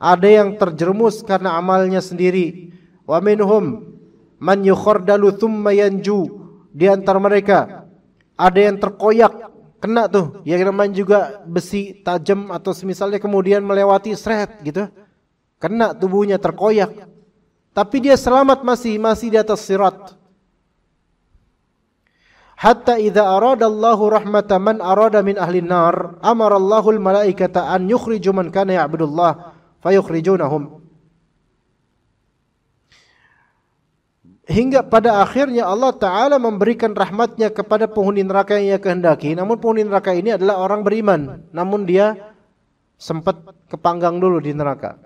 ada yang terjerumus karena amalnya sendiri. Wa minhum man yukhardalu thumma yanju. Di antara mereka ada yang terkoyak, kena tuh, yang namanya juga besi tajam atau semisalnya, kemudian melewati seret gitu, kena tubuhnya, terkoyak, tapi dia selamat, masih di atas sirat. Hatta idza arada Allahu rahmata man arada min ahli nar amara Allahul malaikata an yukhriju man kana ya'budullah fayukhrijunahum. Hingga pada akhirnya Allah Ta'ala memberikan rahmatnya kepada penghuni neraka yang ia kehendaki. Namun penghuni neraka ini adalah orang beriman, namun dia sempat kepanggang dulu di neraka.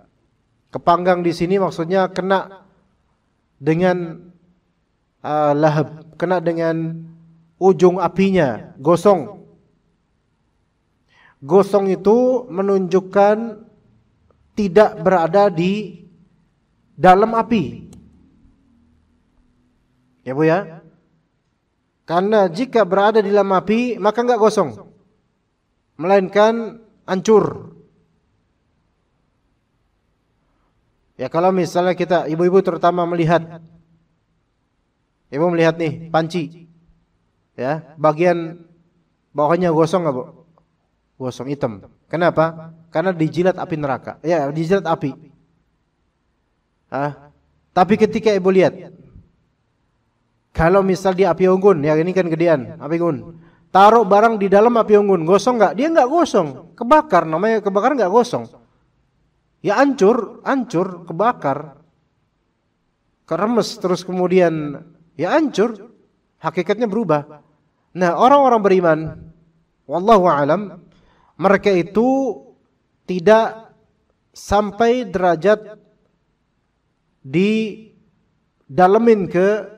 Kepanggang di sini maksudnya kena dengan lahab, kena dengan ujung apinya, gosong. Gosong itu menunjukkan tidak berada di dalam api. Ya Bu ya. Karena jika berada di dalam api maka enggak gosong, melainkan hancur. Ya kalau misalnya kita, ibu-ibu terutama melihat, ibu melihat nih panci, ya bagian bawahnya gosong enggak Bu? Gosong, hitam. Kenapa? Karena dijilat api neraka. Ya dijilat api. Tapi ketika ibu lihat, kalau misal di api unggun, ya ini kan gedean, api unggun, taruh barang di dalam api unggun, gosong nggak? Dia nggak gosong, kebakar. Namanya kebakaran nggak gosong. Ya hancur, kebakar, keremes, terus kemudian ya hancur, hakikatnya berubah. Nah orang-orang beriman, wallahu alam, mereka itu tidak sampai derajat didalemin ke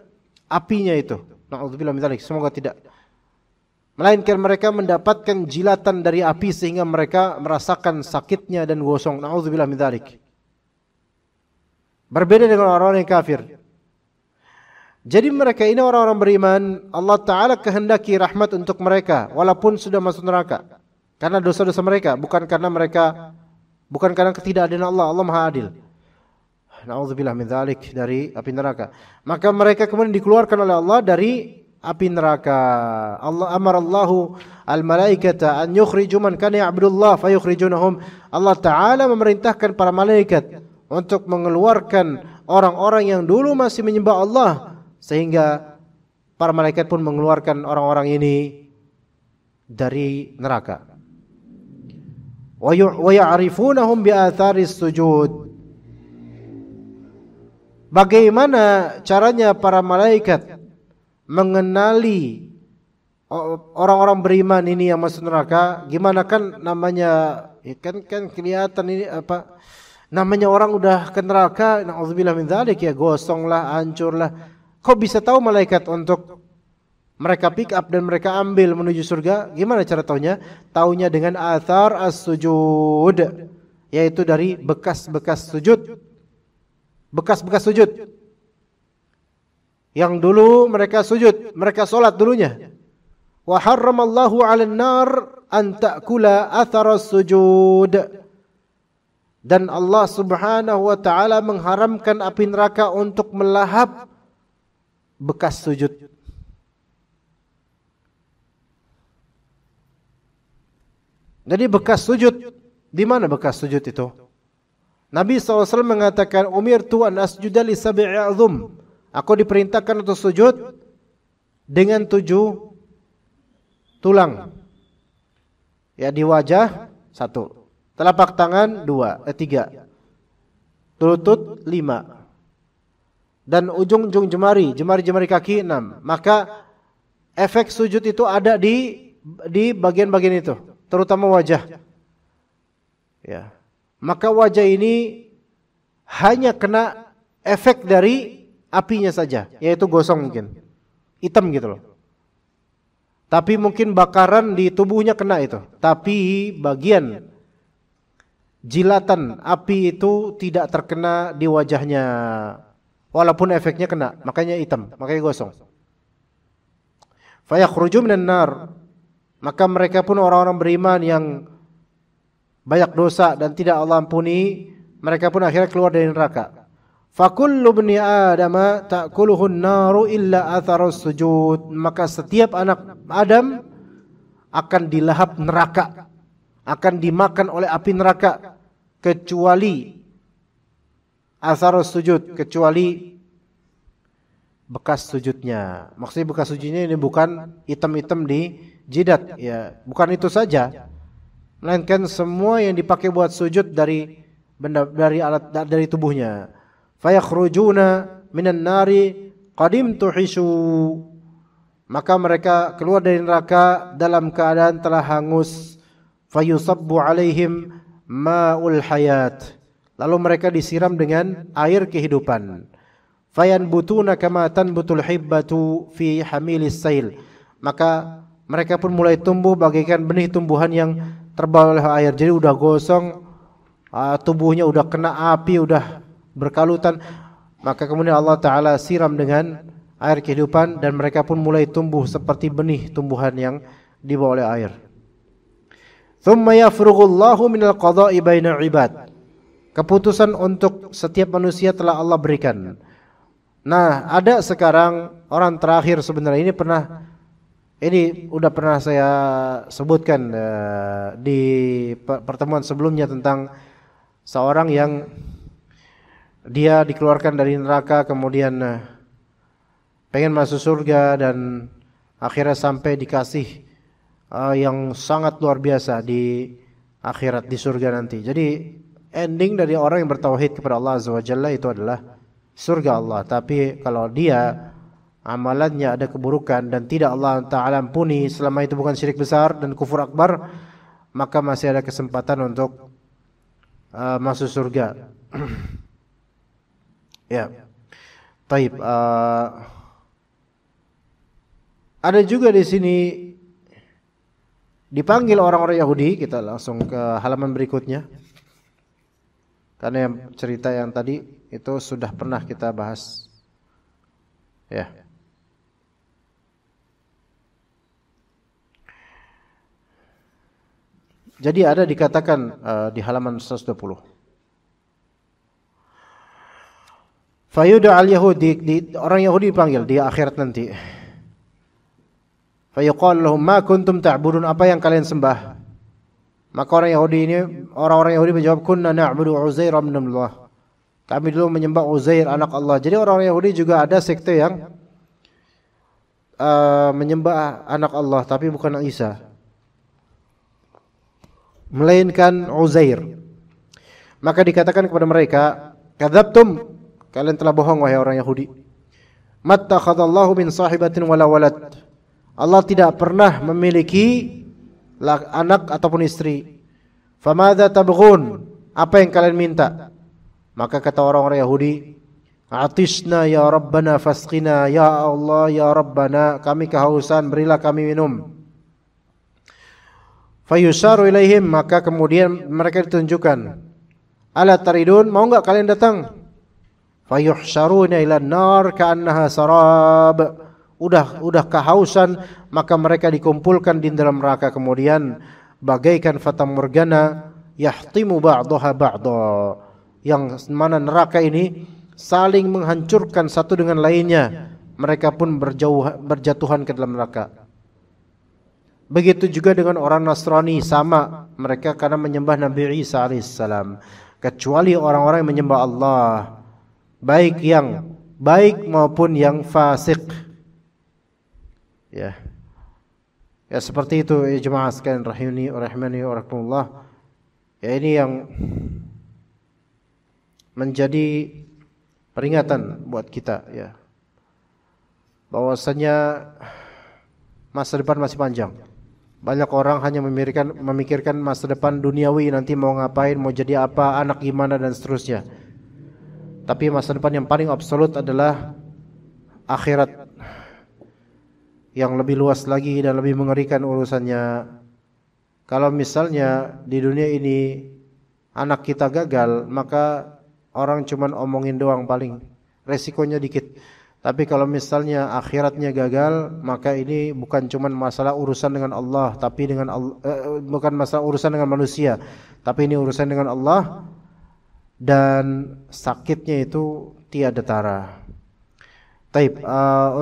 apinya itu. Na'udzubillah min dzalik, semoga tidak. Melainkan mereka mendapatkan jilatan dari api sehingga mereka merasakan sakitnya dan gosong. Na'udzubillah min dzalik. Berbeda dengan orang-orang yang kafir. Jadi mereka ini orang-orang beriman, Allah Ta'ala kehendaki rahmat untuk mereka walaupun sudah masuk neraka. Karena dosa-dosa mereka, bukan karena ketidakadilan Allah. Allah Maha Adil. Na'udzubillah min dzalik, dari api neraka. Maka mereka kemudian dikeluarkan oleh Allah dari api neraka. Allah amarallahu al-malaikata an yukhriju man kana ya'budullah fayukhrijunahum. Allah Ta'ala memerintahkan para malaikat untuk mengeluarkan orang-orang yang dulu masih menyembah Allah, sehingga para malaikat pun mengeluarkan orang-orang ini dari neraka. Wa ya'rifunahum bi atharis sujud. Bagaimana caranya para malaikat mengenali orang-orang beriman ini yang masuk neraka? Gimana kan namanya, ya kan kelihatan ini apa? Namanya orang udah ke neraka, na'udzubillah min dzalik, ya gosong lah, hancur lah. Kok bisa tahu malaikat untuk mereka pick up dan mereka ambil menuju surga? Gimana cara taunya? Taunya dengan athar as-sujud, yaitu dari bekas-bekas sujud. Bekas-bekas sujud yang dulu mereka sujud, mereka solat dulunya. Wa harramallahu 'alan nar an ta'kula atharas sujud. Dan Allah Subhanahu wa taala mengharamkan api neraka untuk melahap bekas sujud. Jadi bekas sujud, di mana bekas sujud itu? Nabi SAW mengatakan, umirtu an asjuda li sab'i a'zum. Aku diperintahkan untuk sujud dengan 7 tulang. Ya, di wajah 1, telapak tangan 3, lutut 5, dan ujung-ujung jemari kaki 6. Maka efek sujud itu ada di bagian-bagian itu, terutama wajah. Ya. maka wajah ini hanya kena efek dari apinya saja, yaitu gosong mungkin, hitam gitu loh. Tapi mungkin bakaran di tubuhnya kena itu. Tapi bagian jilatan api itu tidak terkena di wajahnya. Walaupun efeknya kena, makanya hitam, makanya gosong. Fayakhruju minan nar. Maka mereka pun orang-orang beriman yang banyak dosa dan tidak Allah ampuni, mereka pun akhirnya keluar dari neraka. Fakullu bni Adama ta'kuluhun naru illa atharus sujud. Maka setiap anak Adam akan dilahap neraka, akan dimakan oleh api neraka, kecuali atharus sujud, kecuali bekas sujudnya. Maksudnya bekas sujudnya ini bukan hitam-hitam di jidat, ya, bukan itu saja, melainkan semua yang dipakai buat sujud dari benda, dari alat, dari tubuhnya. Fayakhrujuna minan nari qadim tuhishu. Maka mereka keluar dari neraka dalam keadaan telah hangus. Fayusabbu alaihim ma'ul hayat. Lalu mereka disiram dengan air kehidupan. Fayanbutuna kama tanbutul hibbatu fi hamilis sail. Maka mereka pun mulai tumbuh bagaikan benih tumbuhan yang terbawa oleh air. Jadi udah gosong, tubuhnya udah kena api, udah berkalutan. Maka kemudian Allah Ta'ala siram dengan air kehidupan dan mereka pun mulai tumbuh seperti benih tumbuhan yang dibawa oleh air. Thumma yafrughullahu minal qada'i bainal ibad. Keputusan untuk setiap manusia telah Allah berikan. Nah, ada sekarang orang terakhir sebenarnya, ini udah pernah saya sebutkan di pertemuan sebelumnya tentang seorang yang dia dikeluarkan dari neraka, kemudian pengen masuk surga dan akhirnya sampai dikasih yang sangat luar biasa di akhirat, di surga nanti. Jadi ending dari orang yang bertauhid kepada Allah Azza wa Jalla itu adalah surga Allah. Tapi kalau dia amalannya ada keburukan dan tidak Allah Ta'ala ampuni, selama itu bukan syirik besar dan kufur akbar, maka masih ada kesempatan untuk masuk surga. Ya, taib. Ada juga di sini dipanggil orang-orang Yahudi. Kita langsung ke halaman berikutnya. Karena yang cerita yang tadi itu sudah pernah kita bahas. Ya. Jadi ada dikatakan di halaman 120. Fayuda al-Yahudi, orang Yahudi dipanggil di akhirat nanti. Fayuqal lahum ma kuntum ta'budun, apa yang kalian sembah? Maka orang-orang Yahudi menjawab, kunna na'budu Uzair ibn Allah. Kami dulu menyembah Uzair anak Allah. Jadi orang-orang Yahudi juga ada sekte yang menyembah anak Allah tapi bukan Isa, melainkan Uzair. Maka dikatakan kepada mereka, kadzabtum, kalian telah bohong wahai orang Yahudi. Mattakhadallahu min sahibatin wala walad. Allah tidak pernah memiliki anak ataupun istri. Famadza tabghun, apa yang kalian minta? Maka kata orang-orang Yahudi, atishna ya Rabbana fasqina, ya Allah ya Rabbana, kami kehausan, berilah kami minum. Fayusharu ilaihim, maka kemudian mereka ditunjukkan, ala taridun, mau enggak kalian datang? Fayuhsyaruna ila nar ka'annaha sarab. Udah kehausan, maka mereka dikumpulkan di dalam neraka, kemudian bagaikan fata morgana yahtimu ba'daha ba'da, yang mana neraka ini saling menghancurkan satu dengan lainnya. Mereka pun berjatuhan ke dalam neraka. Begitu juga dengan orang Nasrani, sama mereka karena menyembah Nabi Isa alaihissalam. Kecuali orang-orang yang menyembah Allah, baik yang baik maupun yang fasik. Ya. Ya seperti itu ya jemaah sekalian rahimani wa rahimakumullah. Ya ini yang menjadi peringatan buat kita ya. Bahwasanya masa depan masih panjang. Banyak orang hanya memikirkan masa depan duniawi, nanti mau ngapain, mau jadi apa, anak gimana dan seterusnya. Tapi masa depan yang paling absolut adalah akhirat, yang lebih luas lagi dan lebih mengerikan urusannya. Kalau misalnya di dunia ini anak kita gagal, maka orang cuman omongin doang, paling resikonya dikit. Tapi kalau misalnya akhiratnya gagal, maka ini bukan cuman masalah urusan dengan Allah, tapi dengan bukan masalah urusan dengan manusia, tapi ini urusan dengan Allah, dan sakitnya itu tiada tara. Taib,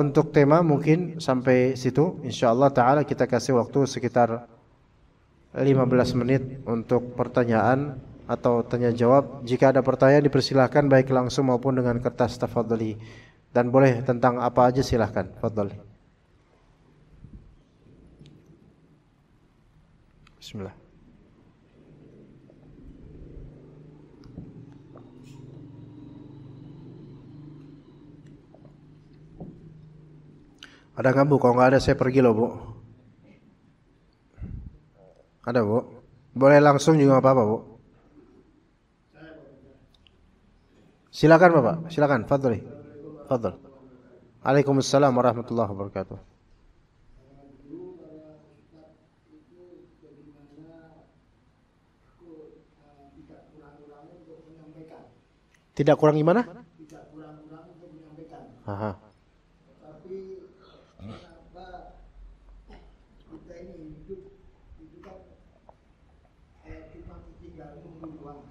untuk tema mungkin sampai situ. Insyaallah taala kita kasih waktu sekitar 15 menit untuk pertanyaan atau tanya jawab. Jika ada pertanyaan dipersilahkan baik langsung maupun dengan kertas, tafadhali. Dan boleh tentang apa aja silahkan. Tafadhali. Bismillah. Ada nggak Bu? Kalau nggak ada saya pergi loh Bu. Ada Bu? Boleh langsung juga nggak apa-apa Bu. Silakan Bapak, silakan. Fadli. Fadl. Waalaikumsalam warahmatullahi wabarakatuh. Tidak kurang gimana? Tidak kurang-kurang untuk menyampaikan. Aha. Tapi kenapa kita ini hidup itu kan cuma tinggal tunggu doang.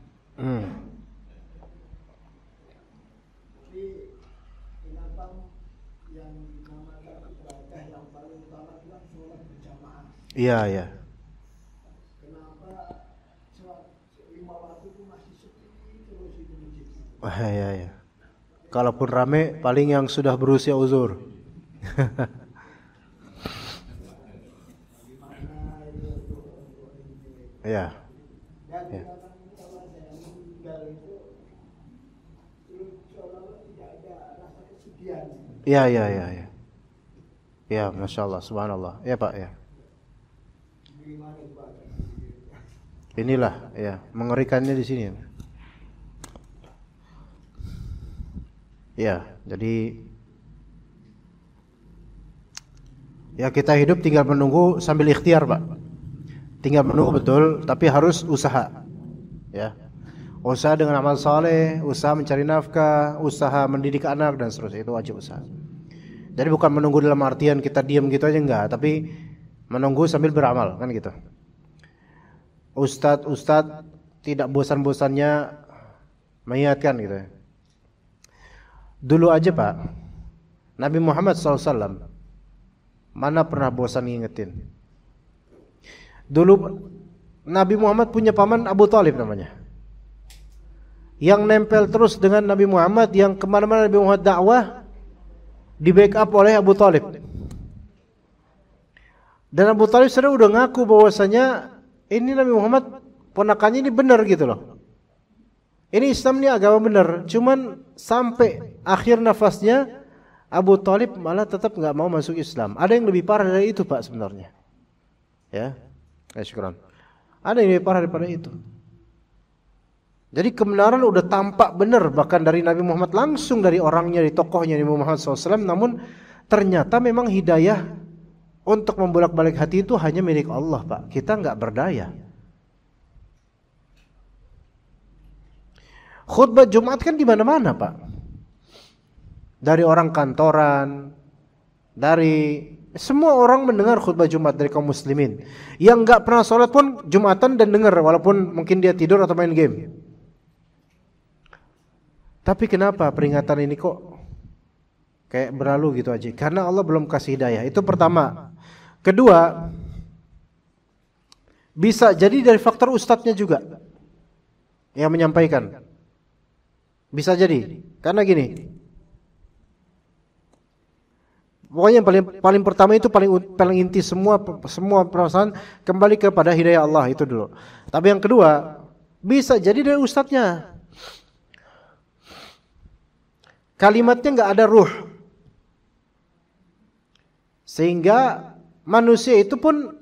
Tapi kenapa yang dinamakan ibadah yang paling utama itu kan sholat berjamaah. Iya, iya. Kenapa sholat 5 waktu itu masih sepi terus di masjid? Iya, iya. Kalaupun rame, paling yang sudah berusia uzur. Iya. Ya. Iya, iya, iya, iya. Ya, Masya Allah, Subhanallah. Ya Pak, ya. Inilah, ya, mengerikannya di sini. Ya, jadi ya kita hidup tinggal menunggu sambil ikhtiar, Pak. Tinggal menunggu betul, tapi harus usaha. Ya. Usaha dengan amal saleh, usaha mencari nafkah, usaha mendidik anak dan seterusnya, itu wajib usaha. Jadi bukan menunggu dalam artian kita diam gitu aja, enggak, tapi menunggu sambil beramal, kan gitu. Ustadz tidak bosan-bosannya mengingatkan gitu ya. Dulu aja Pak, Nabi Muhammad SAW mana pernah bosan ngingetin. Dulu Nabi Muhammad punya paman Abu Thalib namanya, yang nempel terus dengan Nabi Muhammad, yang kemana-mana Nabi Muhammad dakwah di backup oleh Abu Thalib. Dan Abu Thalib sudah udah ngaku bahwasanya ini Nabi Muhammad ponakannya ini benar gitu loh. Ini Islam ini agama benar. Cuman sampai akhir nafasnya Abu Thalib malah tetap nggak mau masuk Islam. Ada yang lebih parah dari itu Pak sebenarnya. Ya, syukran. Ada yang lebih parah daripada itu. Jadi kebenaran udah tampak benar bahkan dari Nabi Muhammad, langsung dari orangnya, dari tokohnya Nabi Muhammad SAW. Namun ternyata memang hidayah untuk membolak-balik hati itu hanya milik Allah Pak. Kita nggak berdaya. Khutbah Jumat kan di mana-mana Pak. Dari orang kantoran, dari semua orang mendengar khutbah Jumat dari kaum muslimin. Yang nggak pernah sholat pun Jumatan dan dengar, walaupun mungkin dia tidur atau main game. Tapi kenapa peringatan ini kok kayak berlalu gitu aja? Karena Allah belum kasih hidayah. Itu pertama. Kedua, bisa jadi dari faktor ustadznya juga yang menyampaikan. Bisa jadi. Karena gini, pokoknya yang paling pertama itu paling inti semua perasaan kembali kepada hidayah Allah itu dulu. Tapi yang kedua, bisa jadi dari ustadznya. Kalimatnya nggak ada ruh, sehingga manusia itu pun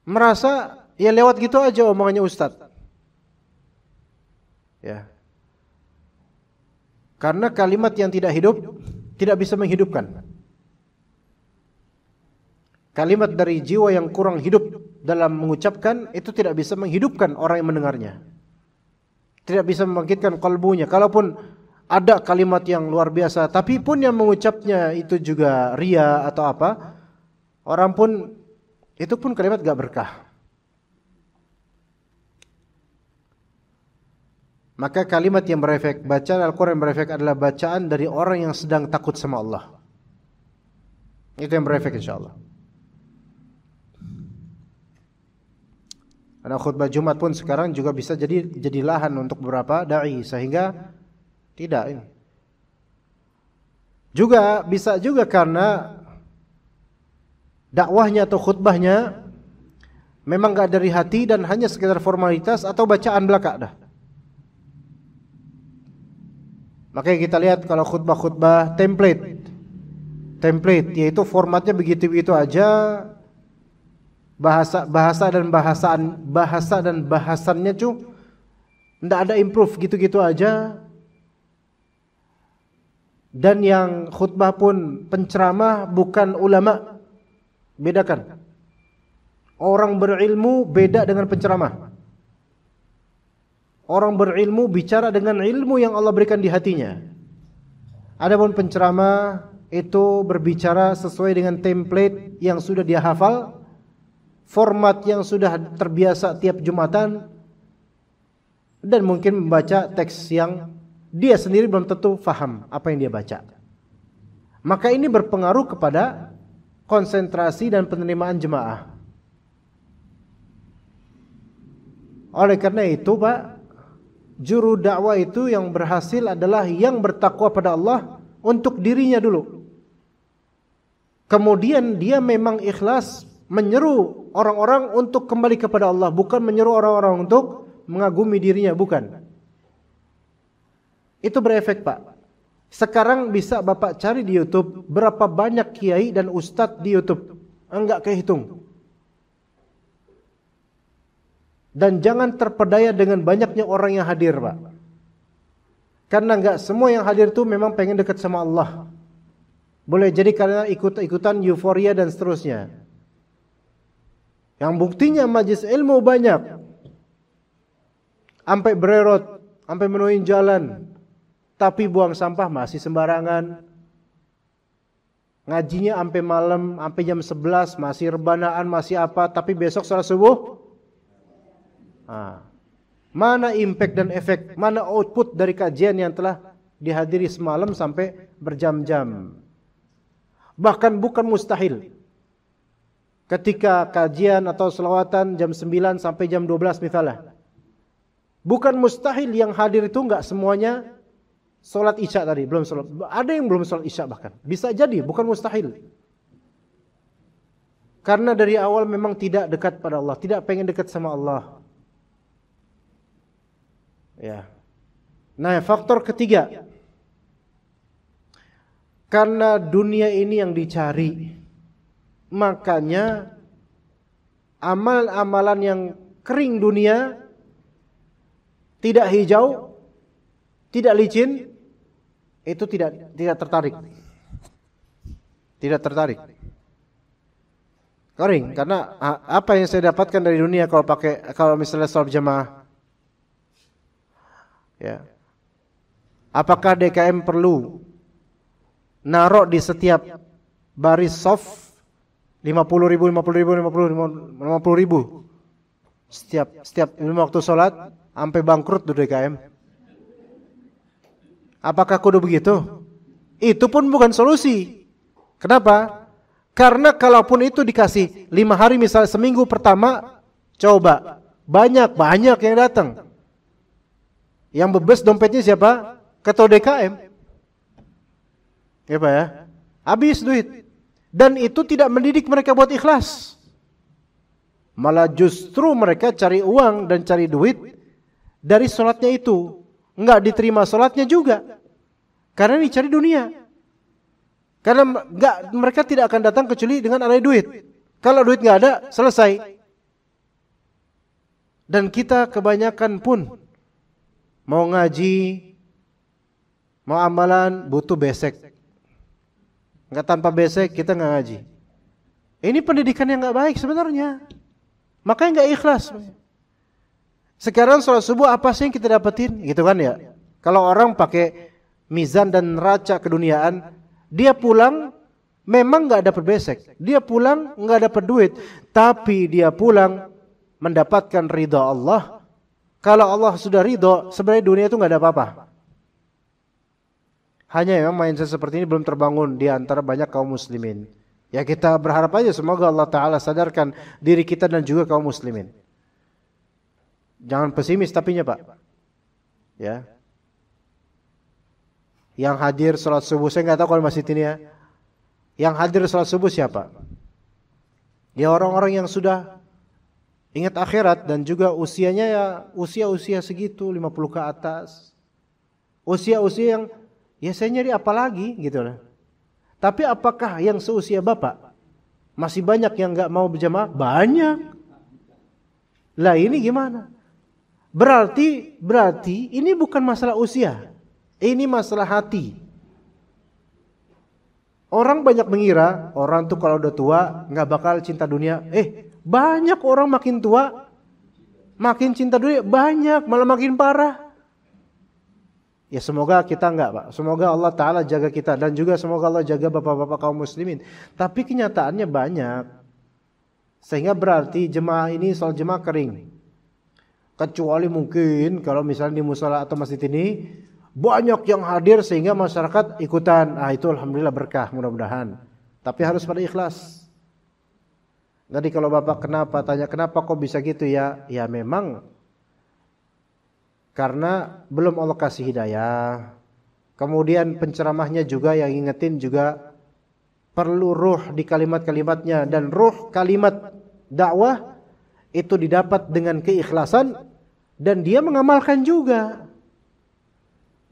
merasa ya lewat gitu aja omongannya ustadz. Ya. Karena kalimat yang tidak hidup tidak bisa menghidupkan. Kalimat dari jiwa yang kurang hidup dalam mengucapkan itu tidak bisa menghidupkan orang yang mendengarnya. Tidak bisa membangkitkan kalbunya. Kalaupun ada kalimat yang luar biasa, tapi pun yang mengucapnya itu juga ria atau apa, orang pun itu pun kalimat gak berkah. Maka kalimat yang berefek, bacaan Al-Quran yang berefek adalah bacaan dari orang yang sedang takut sama Allah. Itu yang berefek insyaAllah. Karena khutbah Jumat pun sekarang juga bisa jadi lahan untuk beberapa dai, sehingga tidak ini. Juga bisa juga karena dakwahnya atau khutbahnya memang enggak dari hati dan hanya sekedar formalitas atau bacaan belaka dah. Makanya kita lihat kalau khutbah-khutbah template yaitu formatnya begitu-begitu aja. Bahasa dan bahasannya tuh enggak ada improve, gitu-gitu aja. Dan yang khutbah pun penceramah bukan ulama. Bedakan. Orang berilmu beda dengan penceramah. Orang berilmu bicara dengan ilmu yang Allah berikan di hatinya. Adapun penceramah itu berbicara sesuai dengan template yang sudah dia hafal, format yang sudah terbiasa tiap Jumatan, dan mungkin membaca teks yang dia sendiri belum tentu faham apa yang dia baca. Maka ini berpengaruh kepada konsentrasi dan penerimaan jemaah. Oleh karena itu Pak, juru dakwah itu yang berhasil adalah yang bertakwa pada Allah untuk dirinya dulu. Kemudian dia memang ikhlas menyeru orang-orang untuk kembali kepada Allah, bukan menyeru orang-orang untuk mengagumi dirinya, bukan. Itu berefek Pak. Sekarang bisa Bapak cari di YouTube berapa banyak kiai dan ustadz di YouTube, enggak kehitung. Dan jangan terpedaya dengan banyaknya orang yang hadir Pak. Karena enggak semua yang hadir itu memang pengen dekat sama Allah. Boleh jadi karena ikut-ikutan euforia dan seterusnya. Yang buktinya majlis ilmu banyak, sampai bererot, sampai menuhin jalan, tapi buang sampah masih sembarangan. Ngajinya sampai malam, sampai jam 11, masih rebanaan, masih apa, tapi besok salat subuh. Mana impact dan efek, mana output dari kajian yang telah dihadiri semalam sampai berjam-jam. Bahkan bukan mustahil ketika kajian atau selawatan jam 9 sampai jam 12 misalnya, bukan mustahil yang hadir itu enggak semuanya sholat isya tadi, belum sholat. Ada yang belum sholat isya bahkan. Bisa jadi, bukan mustahil. Karena dari awal memang tidak dekat pada Allah, tidak pengen dekat sama Allah. Ya. Nah, faktor ketiga, karena dunia ini yang dicari, makanya amalan-amalan yang kering dunia, tidak hijau, tidak licin, itu tidak tertarik. Tidak tertarik. Kering, karena apa yang saya dapatkan dari dunia kalau misalnya salat jamaah, ya. Apakah DKM perlu narok di setiap baris soft 50.000 setiap waktu sholat sampai bangkrut tuh DKM? Apakah kudu begitu? Itu pun bukan solusi. Kenapa? Karena kalaupun itu dikasih 5 hari misalnya seminggu pertama, coba banyak yang datang. Yang bebes dompetnya siapa? Ketua DKM. Ya Pak ya. Habis duit. Dan itu tidak mendidik mereka buat ikhlas. Malah justru mereka cari uang dan cari duit dari sholatnya itu. Enggak diterima sholatnya juga. Karena dicari dunia. Karena mereka tidak akan datang kecuali dengan ada duit. Kalau duit enggak ada, selesai. Dan kita kebanyakan pun mau ngaji, mau amalan butuh besek. Enggak, tanpa besek kita enggak ngaji. Ini pendidikan yang enggak baik sebenarnya. Makanya enggak ikhlas. Sekarang sholat subuh apa sih yang kita dapetin? Gitu kan ya. Kalau orang pakai mizan dan neraca keduniaan, dia pulang memang enggak dapat besek. Dia pulang enggak dapat duit, tapi dia pulang mendapatkan ridha Allah. Kalau Allah sudah ridho, sebenarnya dunia itu nggak ada apa-apa. Hanya memang mindset seperti ini belum terbangun di antara banyak kaum muslimin. Ya kita berharap aja semoga Allah Ta'ala sadarkan diri kita dan juga kaum muslimin. Jangan pesimis tapinya Pak. Ya. Yang hadir sholat subuh, saya nggak tahu kalau masjid ini ya. Yang hadir sholat subuh siapa? Ya orang-orang yang sudah ingat akhirat dan juga usianya ya usia-usia segitu 50 ke atas. Usia-usia yang ya saya nyari apa lagi gitu lah. Tapi apakah yang seusia Bapak masih banyak yang enggak mau berjamaah? Banyak. Lah ini gimana? Berarti ini bukan masalah usia. Ini masalah hati. Orang banyak mengira orang tuh kalau udah tua enggak bakal cinta dunia. Banyak orang makin tua, makin cinta dunia, banyak, malah makin parah. Ya semoga kita enggak Pak. Semoga Allah Ta'ala jaga kita. Dan juga semoga Allah jaga bapak-bapak kaum muslimin. Tapi kenyataannya banyak. Sehingga berarti jemaah ini soal jemaah kering. Kecuali mungkin kalau misalnya di musola atau masjid ini, banyak yang hadir sehingga masyarakat ikutan. Itu alhamdulillah berkah mudah-mudahan. Tapi harus pada ikhlas. Jadi kalau Bapak tanya kenapa kok bisa gitu ya? Ya memang karena belum Allah kasih hidayah. Kemudian penceramahnya juga yang ingetin juga perlu ruh di kalimat-kalimatnya. Dan ruh kalimat dakwah itu didapat dengan keikhlasan dan dia mengamalkan juga.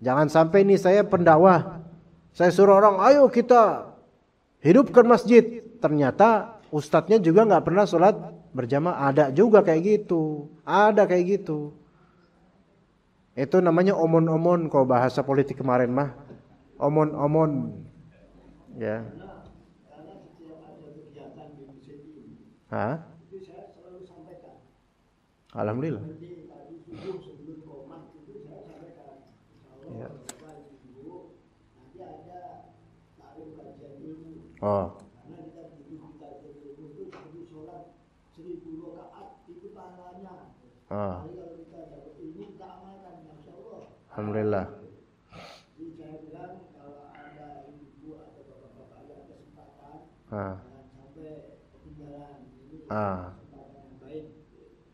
Jangan sampai ini saya pendakwah, saya suruh orang ayo kita hidupkan masjid, ternyata ustadznya juga nggak pernah sholat berjamaah. Ada juga kayak gitu. Ada kayak gitu. Itu namanya omon-omon kalau bahasa politik kemarin mah. Omon-omon. Ya. Hah? Alhamdulillah. Ya. Oh. Ah. Alhamdulillah.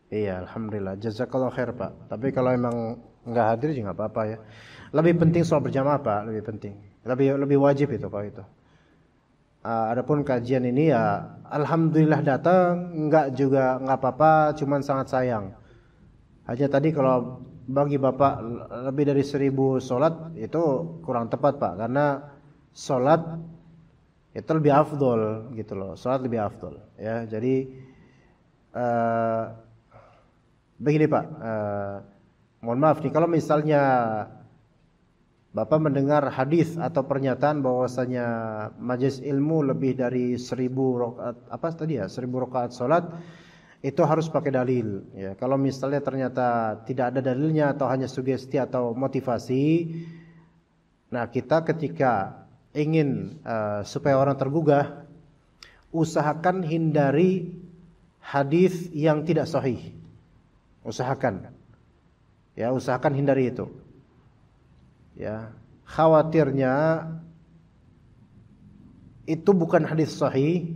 Iya, alhamdulillah. Jazakallah khair Pak. Tapi kalau emang nggak hadir juga nggak apa-apa ya. Lebih penting soal berjamaah Pak, lebih penting. Lebih wajib itu kalau itu. Adapun kajian ini ya, alhamdulillah datang, nggak apa-apa, cuman sangat sayang. Hanya tadi kalau bagi Bapak lebih dari 1000 sholat itu kurang tepat Pak, karena sholat itu lebih afdol gitu loh, sholat lebih afdol ya. Jadi begini Pak, mohon maaf nih kalau misalnya Bapak mendengar hadis atau pernyataan bahwasanya majelis ilmu lebih dari 1000 rakaat, apa tadi ya, 1000 rakaat sholat, itu harus pakai dalil ya. Kalau misalnya ternyata tidak ada dalilnya atau hanya sugesti atau motivasi, nah kita ketika ingin supaya orang tergugah, usahakan hindari hadis yang tidak sahih. Usahakan ya, usahakan hindari itu ya. Khawatirnya itu bukan hadis sahih,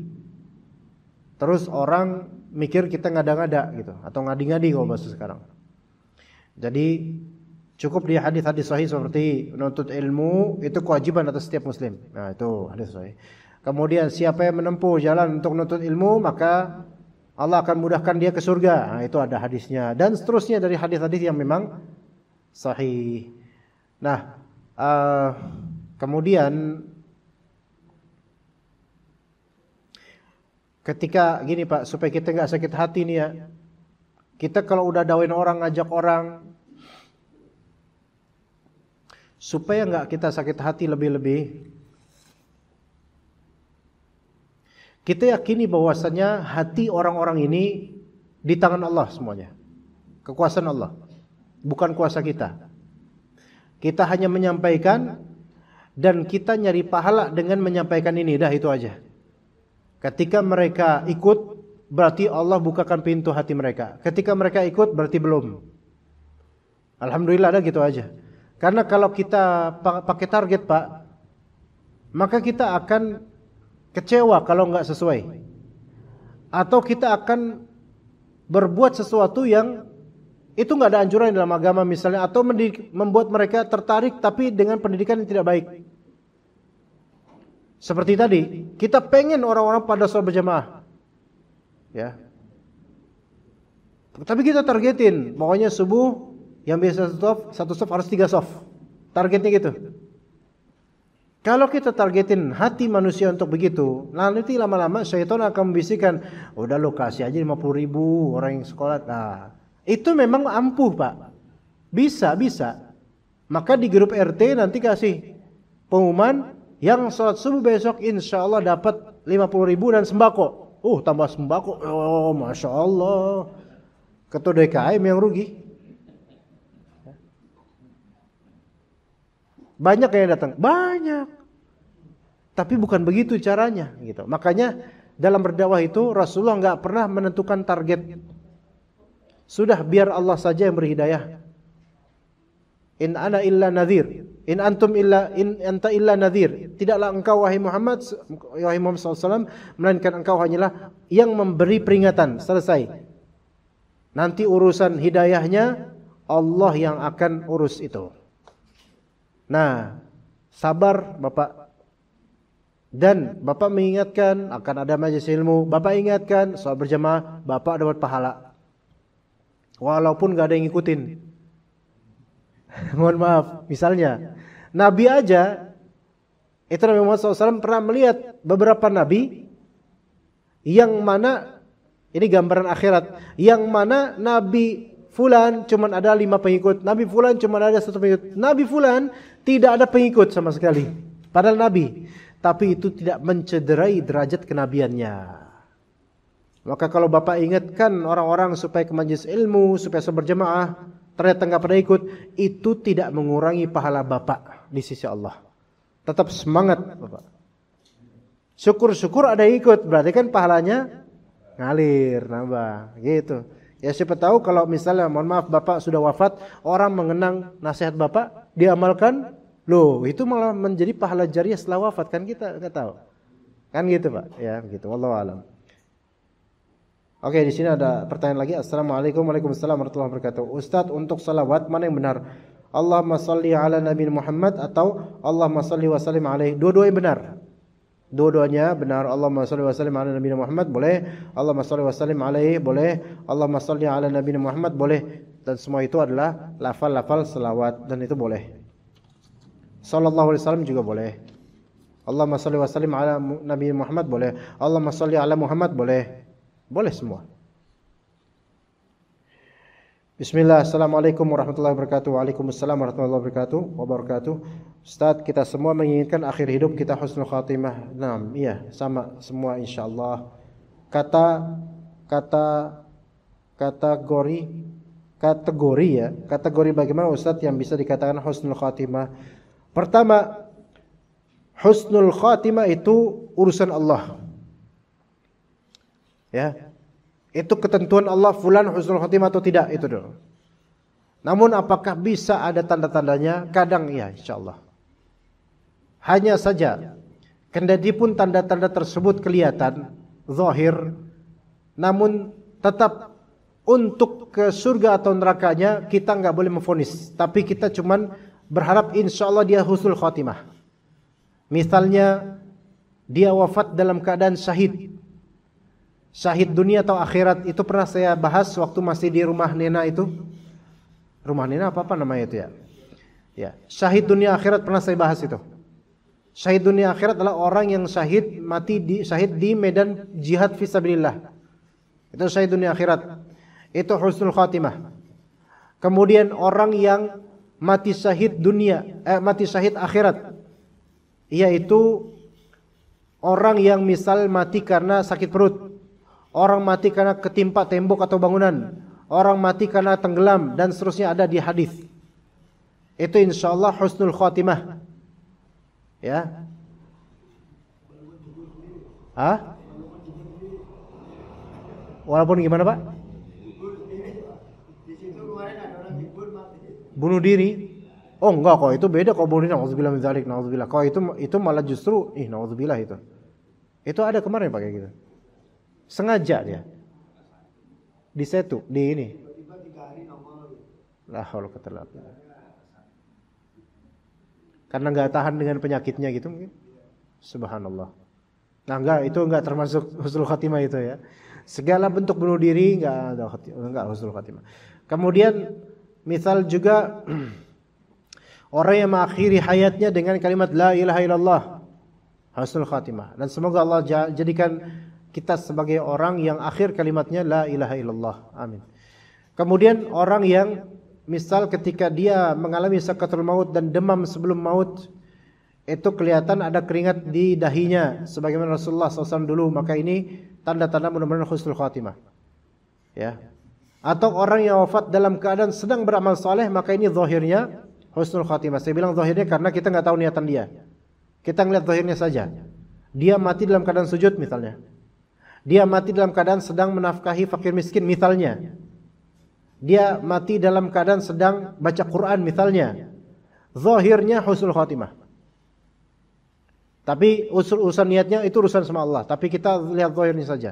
terus orang mikir kita ngada-ngada gitu atau ngadi-ngadi kalau bahasa sekarang. Jadi cukup di hadis-hadis sahih seperti menuntut ilmu itu kewajiban atas setiap muslim. Nah, itu hadis sahih. Kemudian siapa yang menempuh jalan untuk menuntut ilmu maka Allah akan mudahkan dia ke surga. Nah, itu ada hadisnya dan seterusnya dari hadis-hadis yang memang sahih. Nah, kemudian ketika gini Pak, supaya kita nggak sakit hati nih ya, Kita kalau udah dawain orang, ngajak orang, supaya nggak kita sakit hati lebih-lebih, kita yakini bahwasanya hati orang-orang ini di tangan Allah semuanya. Kekuasaan Allah, bukan kuasa kita. Kita hanya menyampaikan dan kita nyari pahala dengan menyampaikan ini, dah itu aja. Ketika mereka ikut, berarti Allah bukakan pintu hati mereka. Ketika mereka ikut, berarti belum. Alhamdulillah, dah gitu aja. Karena kalau kita pakai target, Pak, maka kita akan kecewa kalau nggak sesuai. Atau kita akan berbuat sesuatu yang itu nggak ada anjuran dalam agama misalnya, atau membuat mereka tertarik tapi dengan pendidikan yang tidak baik. Seperti tadi, kita pengen orang-orang pada sholat berjamaah, ya. Tapi kita targetin, pokoknya subuh yang biasa satu soft harus 3 soft. Targetnya gitu. Kalau kita targetin hati manusia untuk begitu, nanti lama-lama syaitan akan membisikkan, udah lo kasih aja 50.000 orang yang sekolah. Nah, itu memang ampuh, Pak. Bisa. Maka di grup RT nanti kasih pengumuman, yang sholat subuh besok insya Allah dapat 50.000 dan sembako. Tambah sembako. Oh, Masya Allah. Ketua DKM yang rugi. Banyak yang datang. Banyak. Tapi bukan begitu caranya. Gitu. Makanya dalam berdakwah itu Rasulullah nggak pernah menentukan target. Sudah biar Allah saja yang berhidayah. In ana illa nadhir. In anta illa nadhir. Tidaklah engkau wahai Muhammad SAW, melainkan engkau hanyalah yang memberi peringatan. Selesai. Nanti urusan hidayahnya Allah yang akan urus itu. Nah, sabar Bapak. Dan Bapak mengingatkan akan ada majelis ilmu. Bapak ingatkan soal berjamaah, Bapak dapat pahala. Walaupun gak ada yang ngikutin. Mohon maaf, misalnya Nabi aja, itu Nabi Muhammad SAW pernah melihat beberapa Nabi yang mana, ini gambaran akhirat, yang mana Nabi Fulan cuma ada 5 pengikut, Nabi Fulan cuma ada 1 pengikut, Nabi Fulan tidak ada pengikut sama sekali, padahal Nabi. Tapi itu tidak mencederai derajat kenabiannya. Maka kalau Bapak ingatkan orang-orang supaya ke majelis ilmu, supaya berjamaah, ternyata nggak pada ikut, itu tidak mengurangi pahala Bapak di sisi Allah. Tetap semangat Bapak. Syukur-syukur ada yang ikut, berarti kan pahalanya ngalir, nambah, gitu. Ya siapa tahu kalau misalnya, mohon maaf Bapak sudah wafat, orang mengenang nasihat Bapak, diamalkan, loh itu malah menjadi pahala jariah setelah wafat, kan kita nggak tahu. Kan gitu Pak, ya gitu. Wallahu a'lam. Oke, di sini ada pertanyaan lagi. Assalamualaikum warahmatullahi wabarakatuh. Ustadz, untuk salawat mana yang benar? Allahumma salli ala Nabi Muhammad atau Allahumma salli wa sallim alaihi? Dua-duanya benar. Dua-duanya benar. Allahumma salli wa sallim ala Nabi Muhammad boleh. Allahumma salli wa sallim alaihi boleh. Allahumma salli ala Nabi Muhammad boleh. Dan semua itu adalah lafal-lafal salawat dan itu boleh. Sallallahu alaihi wasallam juga boleh. Allahumma salli wa sallim ala Nabi Muhammad boleh. Allahumma salli ala Muhammad boleh. Boleh semua. Bismillah, assalamualaikum warahmatullahi wabarakatuh. Waalaikumsalam warahmatullahi wabarakatuh. Ustaz, kita semua menginginkan akhir hidup kita husnul khatimah. Nah, iya, sama semua insyaallah. Kategori ya. Kategori bagaimana Ustaz yang bisa dikatakan husnul khatimah? Pertama, husnul khatimah itu urusan Allah. Ya, itu ketentuan Allah, fulan husnul khatimah atau tidak, itu dulu. Namun apakah bisa ada tanda-tandanya? Kadang ya, insyaallah. Hanya saja, kendati pun tanda-tanda tersebut kelihatan zahir, namun tetap untuk ke surga atau nerakanya kita nggak boleh memvonis, tapi kita cuman berharap insyaallah dia husnul khatimah. Misalnya dia wafat dalam keadaan syahid. Syahid dunia atau akhirat, itu pernah saya bahas waktu masih di rumah Nena itu. Rumah Nena apa namanya itu ya? Ya, syahid dunia akhirat pernah saya bahas itu. Syahid dunia akhirat adalah orang yang syahid syahid di medan jihad fisabilillah. Itu syahid dunia akhirat. itu husnul khatimah. Kemudian orang yang mati syahid mati syahid akhirat, yaitu orang yang misal mati karena sakit perut, orang mati karena ketimpa tembok atau bangunan, orang mati karena tenggelam dan seterusnya ada di hadis. Itu insyaallah husnul khatimah. Ya. Walaupun gimana, Pak? Bunuh diri? Oh enggak kok, itu beda kok bunuh diri. Nauzubillah min dzalik, nauzubillah. Kok itu malah justru nauzubillah itu. Itu ada kemarin pakai gitu. Sengaja dia. Disetu di ini. La haula wala quwwata. Karena enggak tahan dengan penyakitnya gitu mungkin. Subhanallah. Nah itu enggak termasuk husnul khatimah itu ya. Segala bentuk bunuh diri enggak husnul khatimah. Kemudian misal juga orang yang mengakhiri hayatnya dengan kalimat la ilaha illallah, husnul khatimah. Dan semoga Allah jadikan kita sebagai orang yang akhir kalimatnya la ilaha illallah. Amin. Kemudian orang yang misal ketika dia mengalami sakaratul maut dan demam sebelum maut, itu kelihatan ada keringat di dahinya sebagaimana Rasulullah SAW dulu, maka ini tanda-tanda mudah-mudahan husnul khatimah. Ya. Atau orang yang wafat dalam keadaan sedang beramal saleh, maka ini zahirnya husnul khatimah. Saya bilang zahirnya karena kita enggak tahu niatan dia. Kita ngelihat zahirnya saja. Dia mati dalam keadaan sujud misalnya. Dia mati dalam keadaan sedang menafkahi fakir miskin misalnya. Dia mati dalam keadaan sedang baca Quran misalnya. Zahirnya husnul khatimah. Tapi urusan niatnya itu urusan sama Allah. Tapi kita lihat zahirnya saja.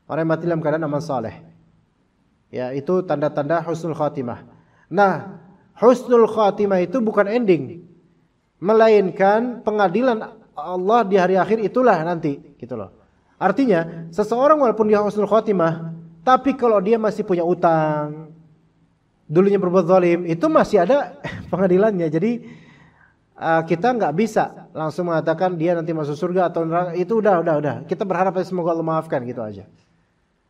Orang yang mati dalam keadaan amal saleh. Ya, itu tanda-tanda husnul khatimah. Nah, husnul khatimah itu bukan ending, melainkan pengadilan Allah di hari akhir itulah nanti, gitu loh. Artinya, seseorang walaupun dia husnul khatimah, tapi kalau dia masih punya utang, dulunya berbuat zalim, itu masih ada pengadilannya. Jadi kita nggak bisa langsung mengatakan dia nanti masuk surga atau neraka. Itu udah. Kita berharap semoga Allah maafkan gitu aja.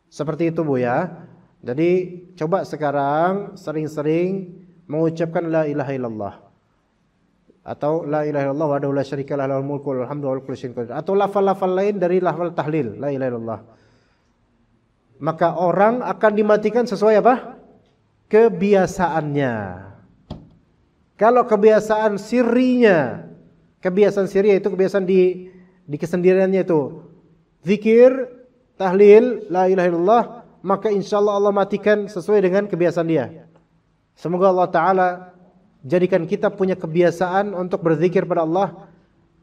Seperti itu Bu ya. Jadi coba sekarang sering-sering mengucapkan la ilaha illallah. Atau la ilaha illallah wahdahu la syarikalah lahul mulku wa lahul hamdu wa huwa ala kulli syai'in qadir. Atau lafal-lafal lain dari lafal tahlil la ilaha illallah. Maka orang akan dimatikan sesuai apa? Kebiasaannya. Kalau kebiasaan sirinya, kebiasaan sirri itu kebiasaan di kesendiriannya itu zikir, tahlil, la ilaha illallah, maka insyaallah Allah matikan sesuai dengan kebiasaan dia. Semoga Allah Ta'ala jadikan kita punya kebiasaan untuk berzikir pada Allah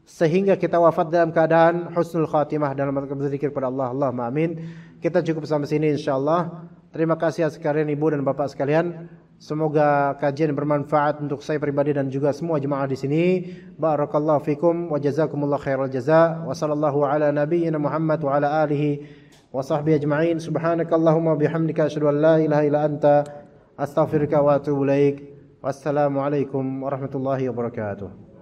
sehingga kita wafat dalam keadaan husnul khatimah dalam berzikir pada Allah. Allahumma amin. Kita cukup sampai sini insyaallah. Terima kasih sekalian ibu dan bapak sekalian. Semoga kajian bermanfaat untuk saya pribadi dan juga semua jemaah di sini. Barakallahu fikum wa jazakumullahu khairal jaza. Wa sallallahu ala nabiyyina Muhammad wa ala alihi wa sahbihi ajma'in. Subhanakallahumma bihamdika asyhadu an la ilaha illa anta astaghfiruka wa atubu ilaik. Wassalamu alaikum warahmatullahi wabarakatuh.